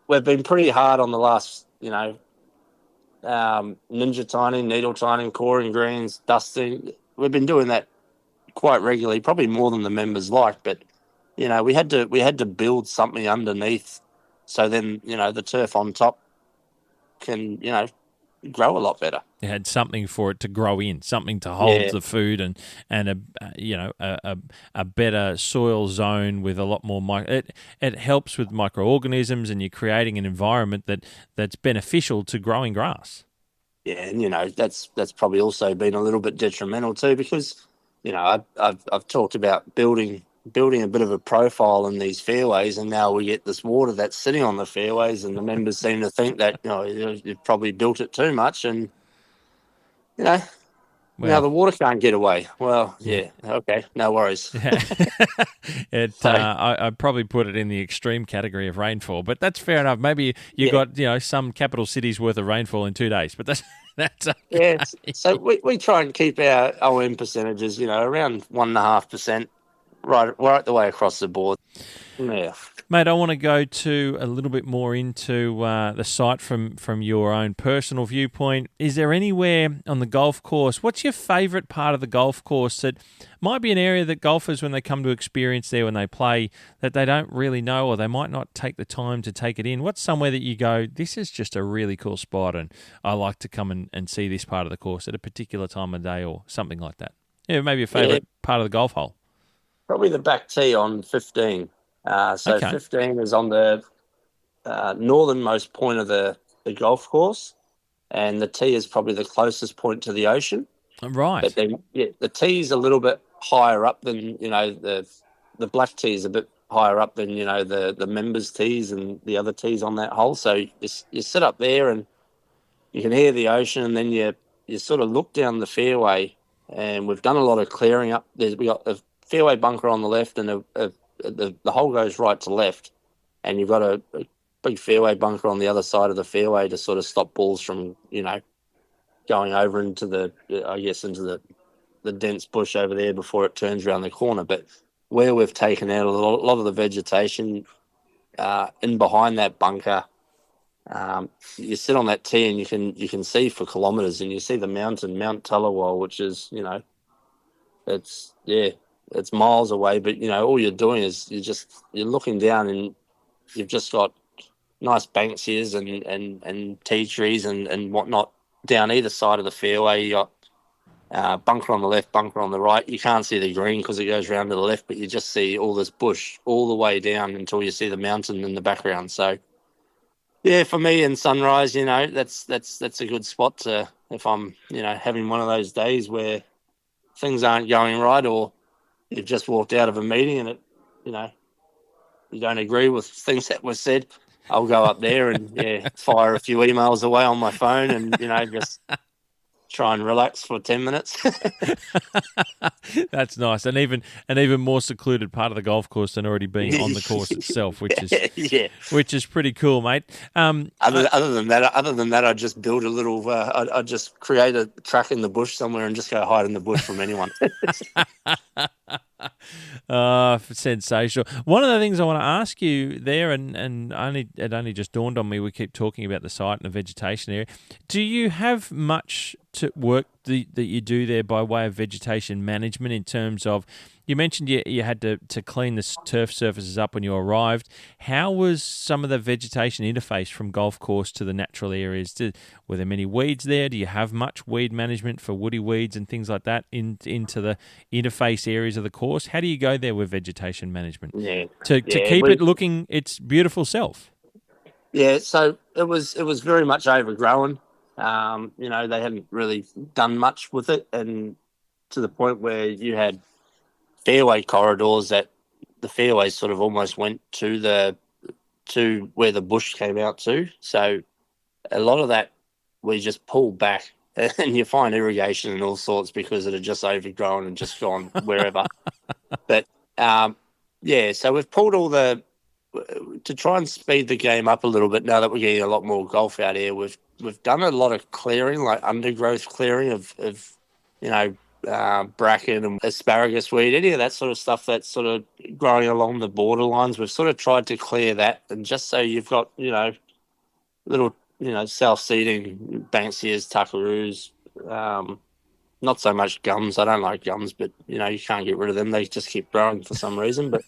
S3: we've been pretty hard on the last, ninja tining, needle tining, coring greens, dusting. We've been doing that quite regularly, probably more than the members like, but we had to build something underneath, so then the turf on top can grow a lot better.
S1: You had something for it to grow in, something to hold the food, and a better soil zone with a lot more it helps with microorganisms, and you're creating an environment that's beneficial to growing grass.
S3: Yeah, and that's probably also been a little bit detrimental too, because I've talked about building a bit of a profile in these fairways, and now we get this water that's sitting on the fairways, and the members seem to think that you've probably built it too much, and Now
S1: Well,
S3: the water can't get away. Well, yeah, okay, no worries.
S1: yeah.
S3: So,
S1: I'd probably put it in the extreme category of rainfall, but that's fair enough. Maybe you got some capital cities worth of rainfall in 2 days, but that's okay.
S3: yeah. So we try and keep our OM percentages, around 1.5%, right the way across the board. Yeah.
S1: Mate, I want to go to a little bit more into the site from your own personal viewpoint. Is there anywhere on the golf course, what's your favourite part of the golf course that might be an area that golfers, when they come to experience there when they play, that they don't really know, or they might not take the time to take it in? What's somewhere that you go, this is just a really cool spot and I like to come and see this part of the course at a particular time of day or something like that? Yeah, maybe a favourite part of the golf hole.
S3: Probably the back tee on 15.
S1: Okay.
S3: 15 is on the northernmost point of the golf course, and the tee is probably the closest point to the ocean.
S1: Right.
S3: But then, the tee is a little bit higher up than, the black tee is a bit higher up than, the members' tees and the other tees on that hole. So you sit up there and you can hear the ocean, and then you sort of look down the fairway, and we've done a lot of clearing up. We got a fairway bunker on the left, and the hole goes right to left, and you've got a big fairway bunker on the other side of the fairway to sort of stop balls from, going over into the dense bush over there before it turns around the corner. But where we've taken out a lot of the vegetation in behind that bunker, you sit on that tee and you can see for kilometres, and you see the mountain, Mount Tullawal, which is, it's miles away, but all you're doing is you're looking down, and you've just got nice banksias and tea trees and whatnot down either side of the fairway. You got bunker on the left, bunker on the right. You can't see the green because it goes round to the left, but you just see all this bush all the way down until you see the mountain in the background. So yeah, for me in Sunrise, that's a good spot to, if I'm having one of those days where things aren't going right, or you've just walked out of a meeting and you don't agree with things that were said, I'll go up there and fire a few emails away on my phone and just try and relax for 10 minutes.
S1: That's nice, and even more secluded part of the golf course than already being on the course itself, which is pretty cool, mate.
S3: Other than that, I just build a little. I just create a track in the bush somewhere and just go hide in the bush from anyone.
S1: Sensational. One of the things I want to ask you there, and it only just dawned on me, we keep talking about the site and the vegetation area. Do you have much to work that you do there by way of vegetation management, in terms of, you mentioned you had to clean the turf surfaces up when you arrived. How was some of the vegetation interface from golf course to the natural areas? Were there many weeds there? Do you have much weed management for woody weeds and things like that into the interface areas of the course? How do you go there with vegetation management to keep it looking its beautiful self?
S3: Yeah, so it was very much overgrown. They hadn't really done much with it, and to the point where you had fairway corridors that the fairways sort of almost went to where the bush came out to. So a lot of that we just pulled back, and you find irrigation and all sorts because it had just overgrown and just gone wherever. But so we've pulled all to try and speed the game up a little bit now that we're getting a lot more golf out here. We've done a lot of clearing, like undergrowth clearing of bracken and asparagus weed, any of that sort of stuff that's sort of growing along the borderlines. We've sort of tried to clear that, and just so you've got, little, self-seeding banksias, tuckaroos, not so much gums. I don't like gums, but, you can't get rid of them. They just keep growing for some reason. But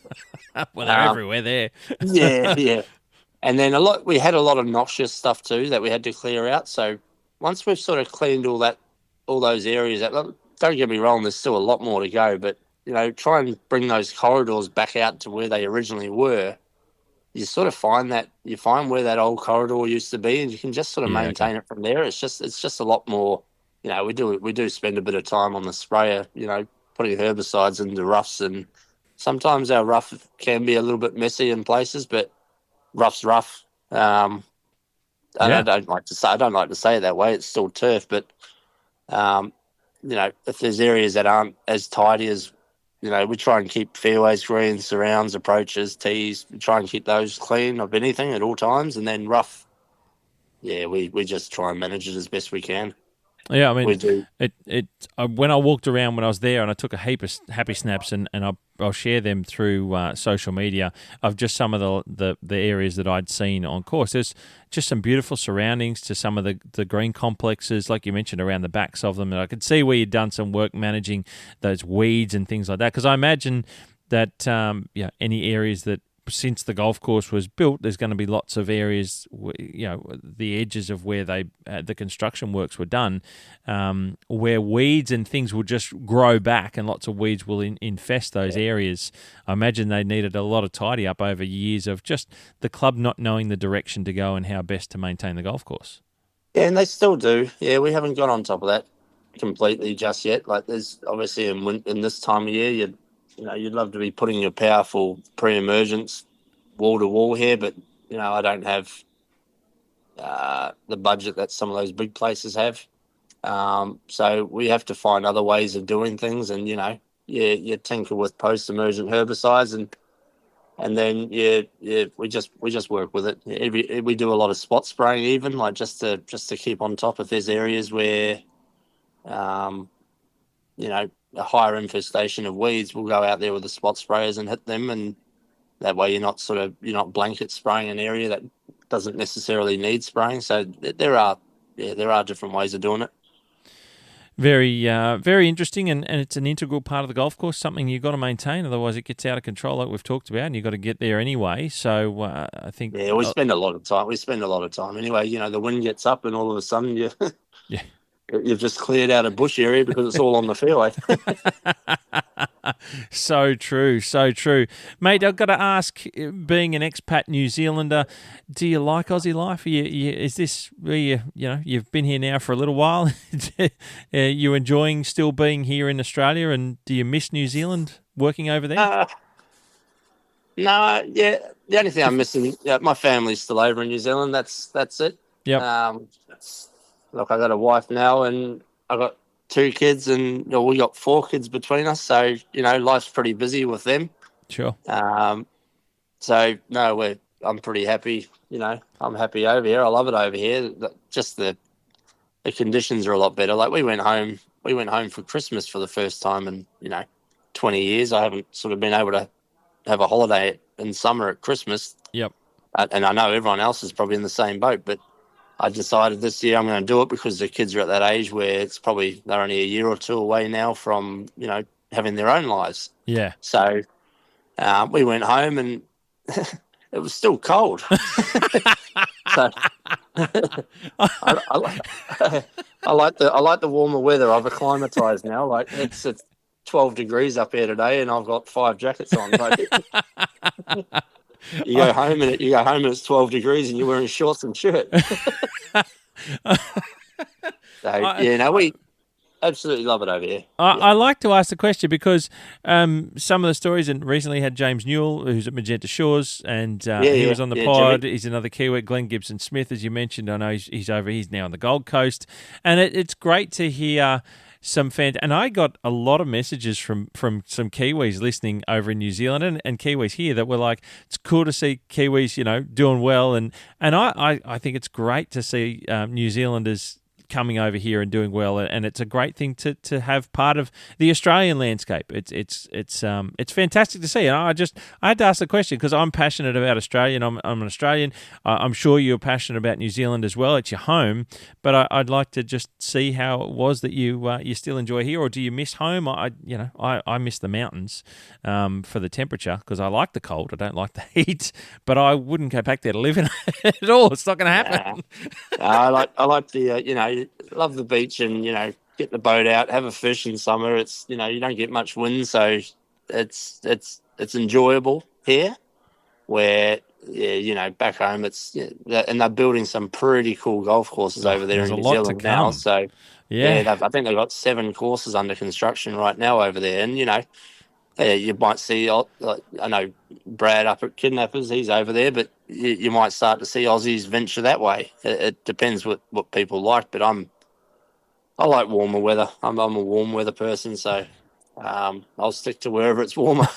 S1: well, they're everywhere there.
S3: yeah. And then we had a lot of noxious stuff too that we had to clear out. So once we've sort of cleaned all those areas out, don't get me wrong, there's still a lot more to go, but, try and bring those corridors back out to where they originally were. You sort of find where that old corridor used to be, and you can just sort of maintain it from there. It's just a lot more, we do spend a bit of time on the sprayer, putting herbicides into roughs, and sometimes our rough can be a little bit messy in places, but rough's rough. I don't like to say it that way. It's still turf, but if there's areas that aren't as tidy as, we try and keep fairways, greens, surrounds, approaches, tees. We try and keep those clean of anything at all times. And then rough, we just try and manage it as best we can.
S1: Yeah, I mean,
S3: we do.
S1: When I walked around when I was there, and I took a heap of happy snaps, and I'll share them through social media of just some of the areas that I'd seen on course. There's just some beautiful surroundings to some of the green complexes, like you mentioned, around the backs of them. And I could see where you'd done some work managing those weeds and things like that. Because I imagine that any areas that, since the golf course was built, there's going to be lots of areas, the edges of where the construction works were done, where weeds and things will just grow back, and lots of weeds will infest those areas. I imagine they needed a lot of tidy up over years of just the club not knowing the direction to go and how best to maintain the golf course.
S3: Yeah, and they still do. Yeah, we haven't got on top of that completely just yet. Like, there's obviously in this time of year, you'd love to be putting your powerful pre-emergence wall-to-wall here, but, I don't have the budget that some of those big places have. So we have to find other ways of doing things, and, you tinker with post-emergent herbicides, and then, we just work with it. We do a lot of spot spraying even, like just to keep on top if there's areas where, a higher infestation of weeds. We'll go out there with the spot sprayers and hit them, and that way you're not blanket spraying an area that doesn't necessarily need spraying. So there are different ways of doing it.
S1: Very, very interesting, and it's an integral part of the golf course, something you've got to maintain, otherwise it gets out of control like we've talked about, and you've got to get there anyway. So I think...
S3: Yeah, we spend a lot of time. Anyway, the wind gets up and all of a sudden you've just cleared out a bush area because it's all on the fairway.
S1: So true. Mate, I've got to ask, being an expat New Zealander, do you like Aussie life? Is this where you've been here now for a little while? Are you enjoying still being here in Australia, and do you miss New Zealand working over there?
S3: No, yeah. The only thing I'm missing, my family's still over in New Zealand. That's it.
S1: Yep.
S3: Look, I got a wife now, and I got 2 kids, and we got 4 kids between us. So life's pretty busy with them.
S1: Sure.
S3: So no, I'm pretty happy. I'm happy over here. I love it over here. Just the conditions are a lot better. Like, we went home for Christmas for the first time in 20 years. I haven't sort of been able to have a holiday in summer at Christmas.
S1: Yep.
S3: And I know everyone else is probably in the same boat, but I decided this year I'm going to do it because the kids are at that age where they're only a year or 2 away now from, having their own lives.
S1: Yeah.
S3: So we went home, and it was still cold. So I like the warmer weather. I've acclimatized now. Like, it's 12 degrees up here today, and I've got 5 jackets on. You go home and it's 12 degrees and you're wearing shorts and shirt. We absolutely love it over here.
S1: I like to ask the question because some of the stories, and recently had James Newell, who's at Magenta Shores, and he was on the pod. Jimmy. He's another Kiwi. Glenn Gibson-Smith, as you mentioned. I know he's over. He's now on the Gold Coast, and it's great to hear some and I got a lot of messages from some Kiwis listening over in New Zealand and Kiwis here that were like, it's cool to see Kiwis, doing well, and I think it's great to see New Zealanders coming over here and doing well, and it's a great thing to have part of the Australian landscape. It's fantastic to see, and I had to ask the question because I'm passionate about Australia, and I'm an Australian. I'm sure you're passionate about New Zealand as well. It's your home, but I'd like to just see how it was that you still enjoy here, or do you miss home? I miss the mountains for the temperature because I like the cold. I don't like the heat, but I wouldn't go back there to live in it at all. It's not going to happen.
S3: I like the love the beach and get the boat out, have a fish in summer. It's you don't get much wind, so it's enjoyable here. Where back home and they're building some pretty cool golf courses over there in New Zealand now. So I think they've got 7 courses under construction right now over there, and you might see. I know Brad up at Kidnappers, he's over there, but you might start to see Aussies venture that way. It depends what people like, but I'm I like warmer weather. I'm a warm weather person, so I'll stick to wherever it's warmer.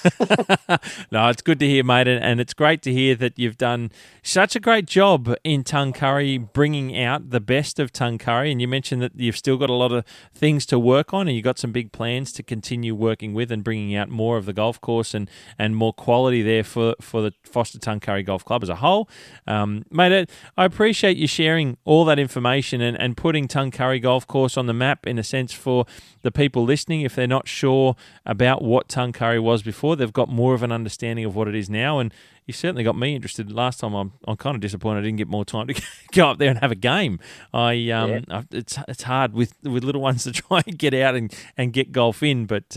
S1: No, it's good to hear, mate, and it's great to hear that you've done such a great job in Tuncurry, bringing out the best of Tuncurry. And you mentioned that you've still got a lot of things to work on, and you've got some big plans to continue working with and bringing out more of the golf course and more quality there for the Forster Tuncurry Golf Club as a whole. Mate, I appreciate you sharing all that information and putting Tuncurry Golf Course on the map, in a sense, for the people listening. If they're not sure about what Tuncurry was before, they've got more of an understanding of what it is now. And you certainly got me interested. Last time, I'm kind of disappointed I didn't get more time to go up there and have a game. It's hard with little ones to try and get out and get golf in, but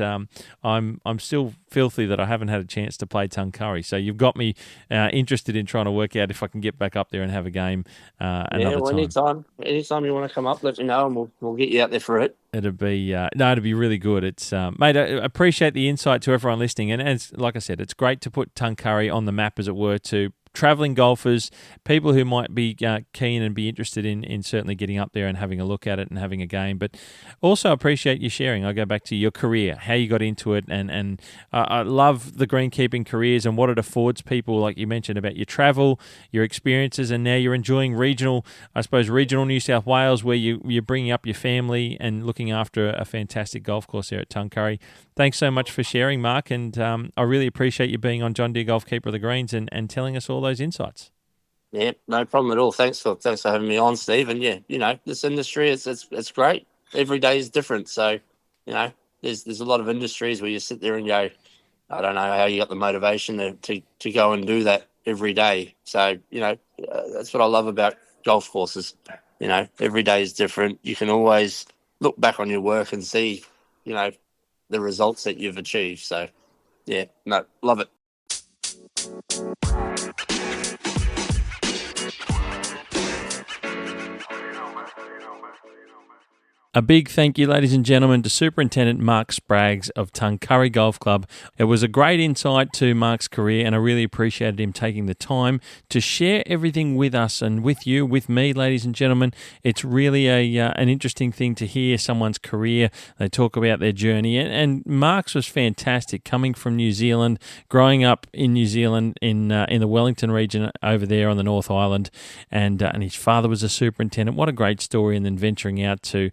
S1: I'm still filthy that I haven't had a chance to play Tuncurry. So you've got me interested in trying to work out if I can get back up there and have a game another time.
S3: Anytime you want to come up, let me know, and we'll get you out there for it.
S1: It'd be really good. It's mate, I appreciate the insight to everyone listening, and it's, like I said, it's great to put Tuncurry on the map, as it were, to travelling golfers, people who might be keen and be interested in certainly getting up there and having a look at it and having a game. But also appreciate you sharing. I go back to your career, how you got into it, and I love the greenkeeping careers and what it affords people, like you mentioned about your travel, your experiences, and now you're enjoying regional New South Wales, where you're bringing up your family and looking after a fantastic golf course there at Tuncurry. Thanks so much for sharing, Mark, and I really appreciate you being on John Deere Golf Keeper of the Greens and telling us all those insights.
S3: Yeah, no problem at all. Thanks for having me on, Steve. And yeah, this industry it's great. Every day is different. So, there's a lot of industries where you sit there and go, I don't know how you got the motivation to go and do that every day. So, that's what I love about golf courses. Every day is different. You can always look back on your work and see, the results that you've achieved. So, yeah, no, love it.
S1: A big thank you, ladies and gentlemen, to Superintendent Mark Spraggs of Tuncurry Golf Club. It was a great insight to Mark's career, and I really appreciated him taking the time to share everything with us and with you, with me, ladies and gentlemen. It's really an interesting thing to hear someone's career. They talk about their journey, and Mark's was fantastic, coming from New Zealand, growing up in New Zealand in the Wellington region over there on the North Island, and his father was a superintendent. What a great story! And then venturing out to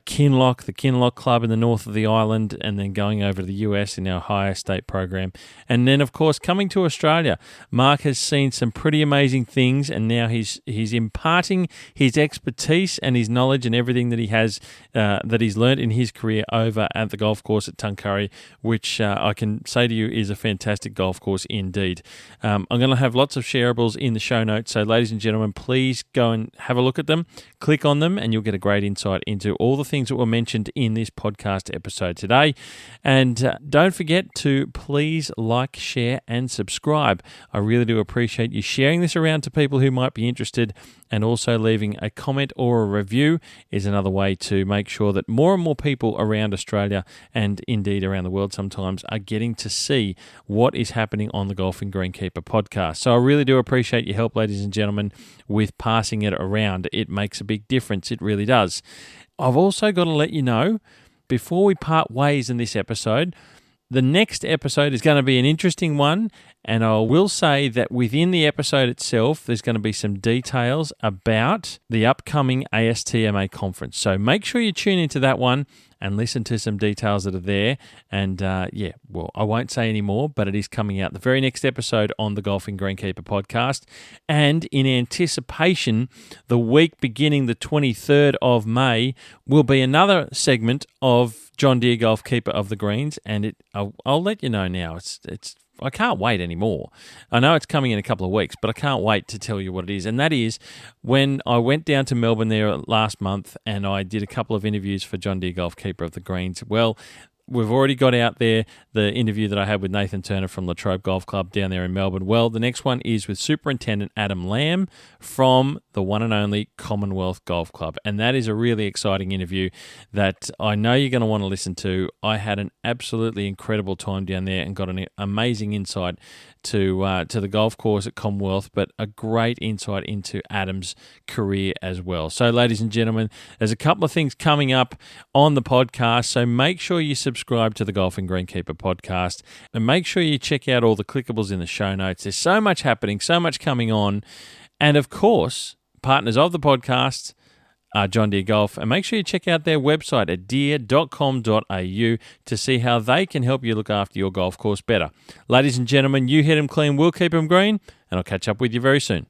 S1: Kinloch, the Kinloch Club in the north of the island, and then going over to the US in our higher state program. And then, of course, coming to Australia, Mark has seen some pretty amazing things, and now he's imparting his expertise and his knowledge and everything that he has, that he's learned in his career over at the golf course at Tuncurry, which I can say to you is a fantastic golf course indeed. I'm going to have lots of shareables in the show notes, so ladies and gentlemen, please go and have a look at them, click on them, and you'll get a great insight into all the things that were mentioned in this podcast episode today. And don't forget to please like, share, and subscribe. I really do appreciate you sharing this around to people who might be interested, and also leaving a comment or a review is another way to make sure that more and more people around Australia, and indeed around the world sometimes, are getting to see what is happening on the Golfing Greenkeeper podcast. So I really do appreciate your help, ladies and gentlemen, with passing it around. It makes a big difference. It really does. I've also got to let you know, before we part ways in this episode, the next episode is going to be an interesting one, and I will say that within the episode itself, there's going to be some details about the upcoming ASTMA conference. So make sure you tune into that one and listen to some details that are there. And I won't say any more, but it is coming out the very next episode on the Golfing Greenkeeper podcast. And in anticipation, the week beginning the 23rd of May will be another segment of John Deere Golf Keeper of the Greens, and I'll let you know now. It's I can't wait anymore. I know it's coming in a couple of weeks, but I can't wait to tell you what it is. And that is when I went down to Melbourne there last month and I did a couple of interviews for John Deere Golf Keeper of the Greens. Well, we've already got out there the interview that I had with Nathan Turner from Latrobe Golf Club down there in Melbourne. Well, the next one is with Superintendent Adam Lamb from the one and only Commonwealth Golf Club. And that is a really exciting interview that I know you're going to want to listen to. I had an absolutely incredible time down there and got an amazing insight to the golf course at Commonwealth, but a great insight into Adam's career as well. So, ladies and gentlemen, there's a couple of things coming up on the podcast, so make sure you subscribe to the Golfing Greenkeeper podcast and make sure you check out all the clickables in the show notes. There's so much happening, so much coming on, and of course, partners of the podcast are John Deere Golf, and make sure you check out their website at deere.com.au to see how they can help you look after your golf course better. Ladies and gentlemen, you hit them clean, we'll keep them green, and I'll catch up with you very soon.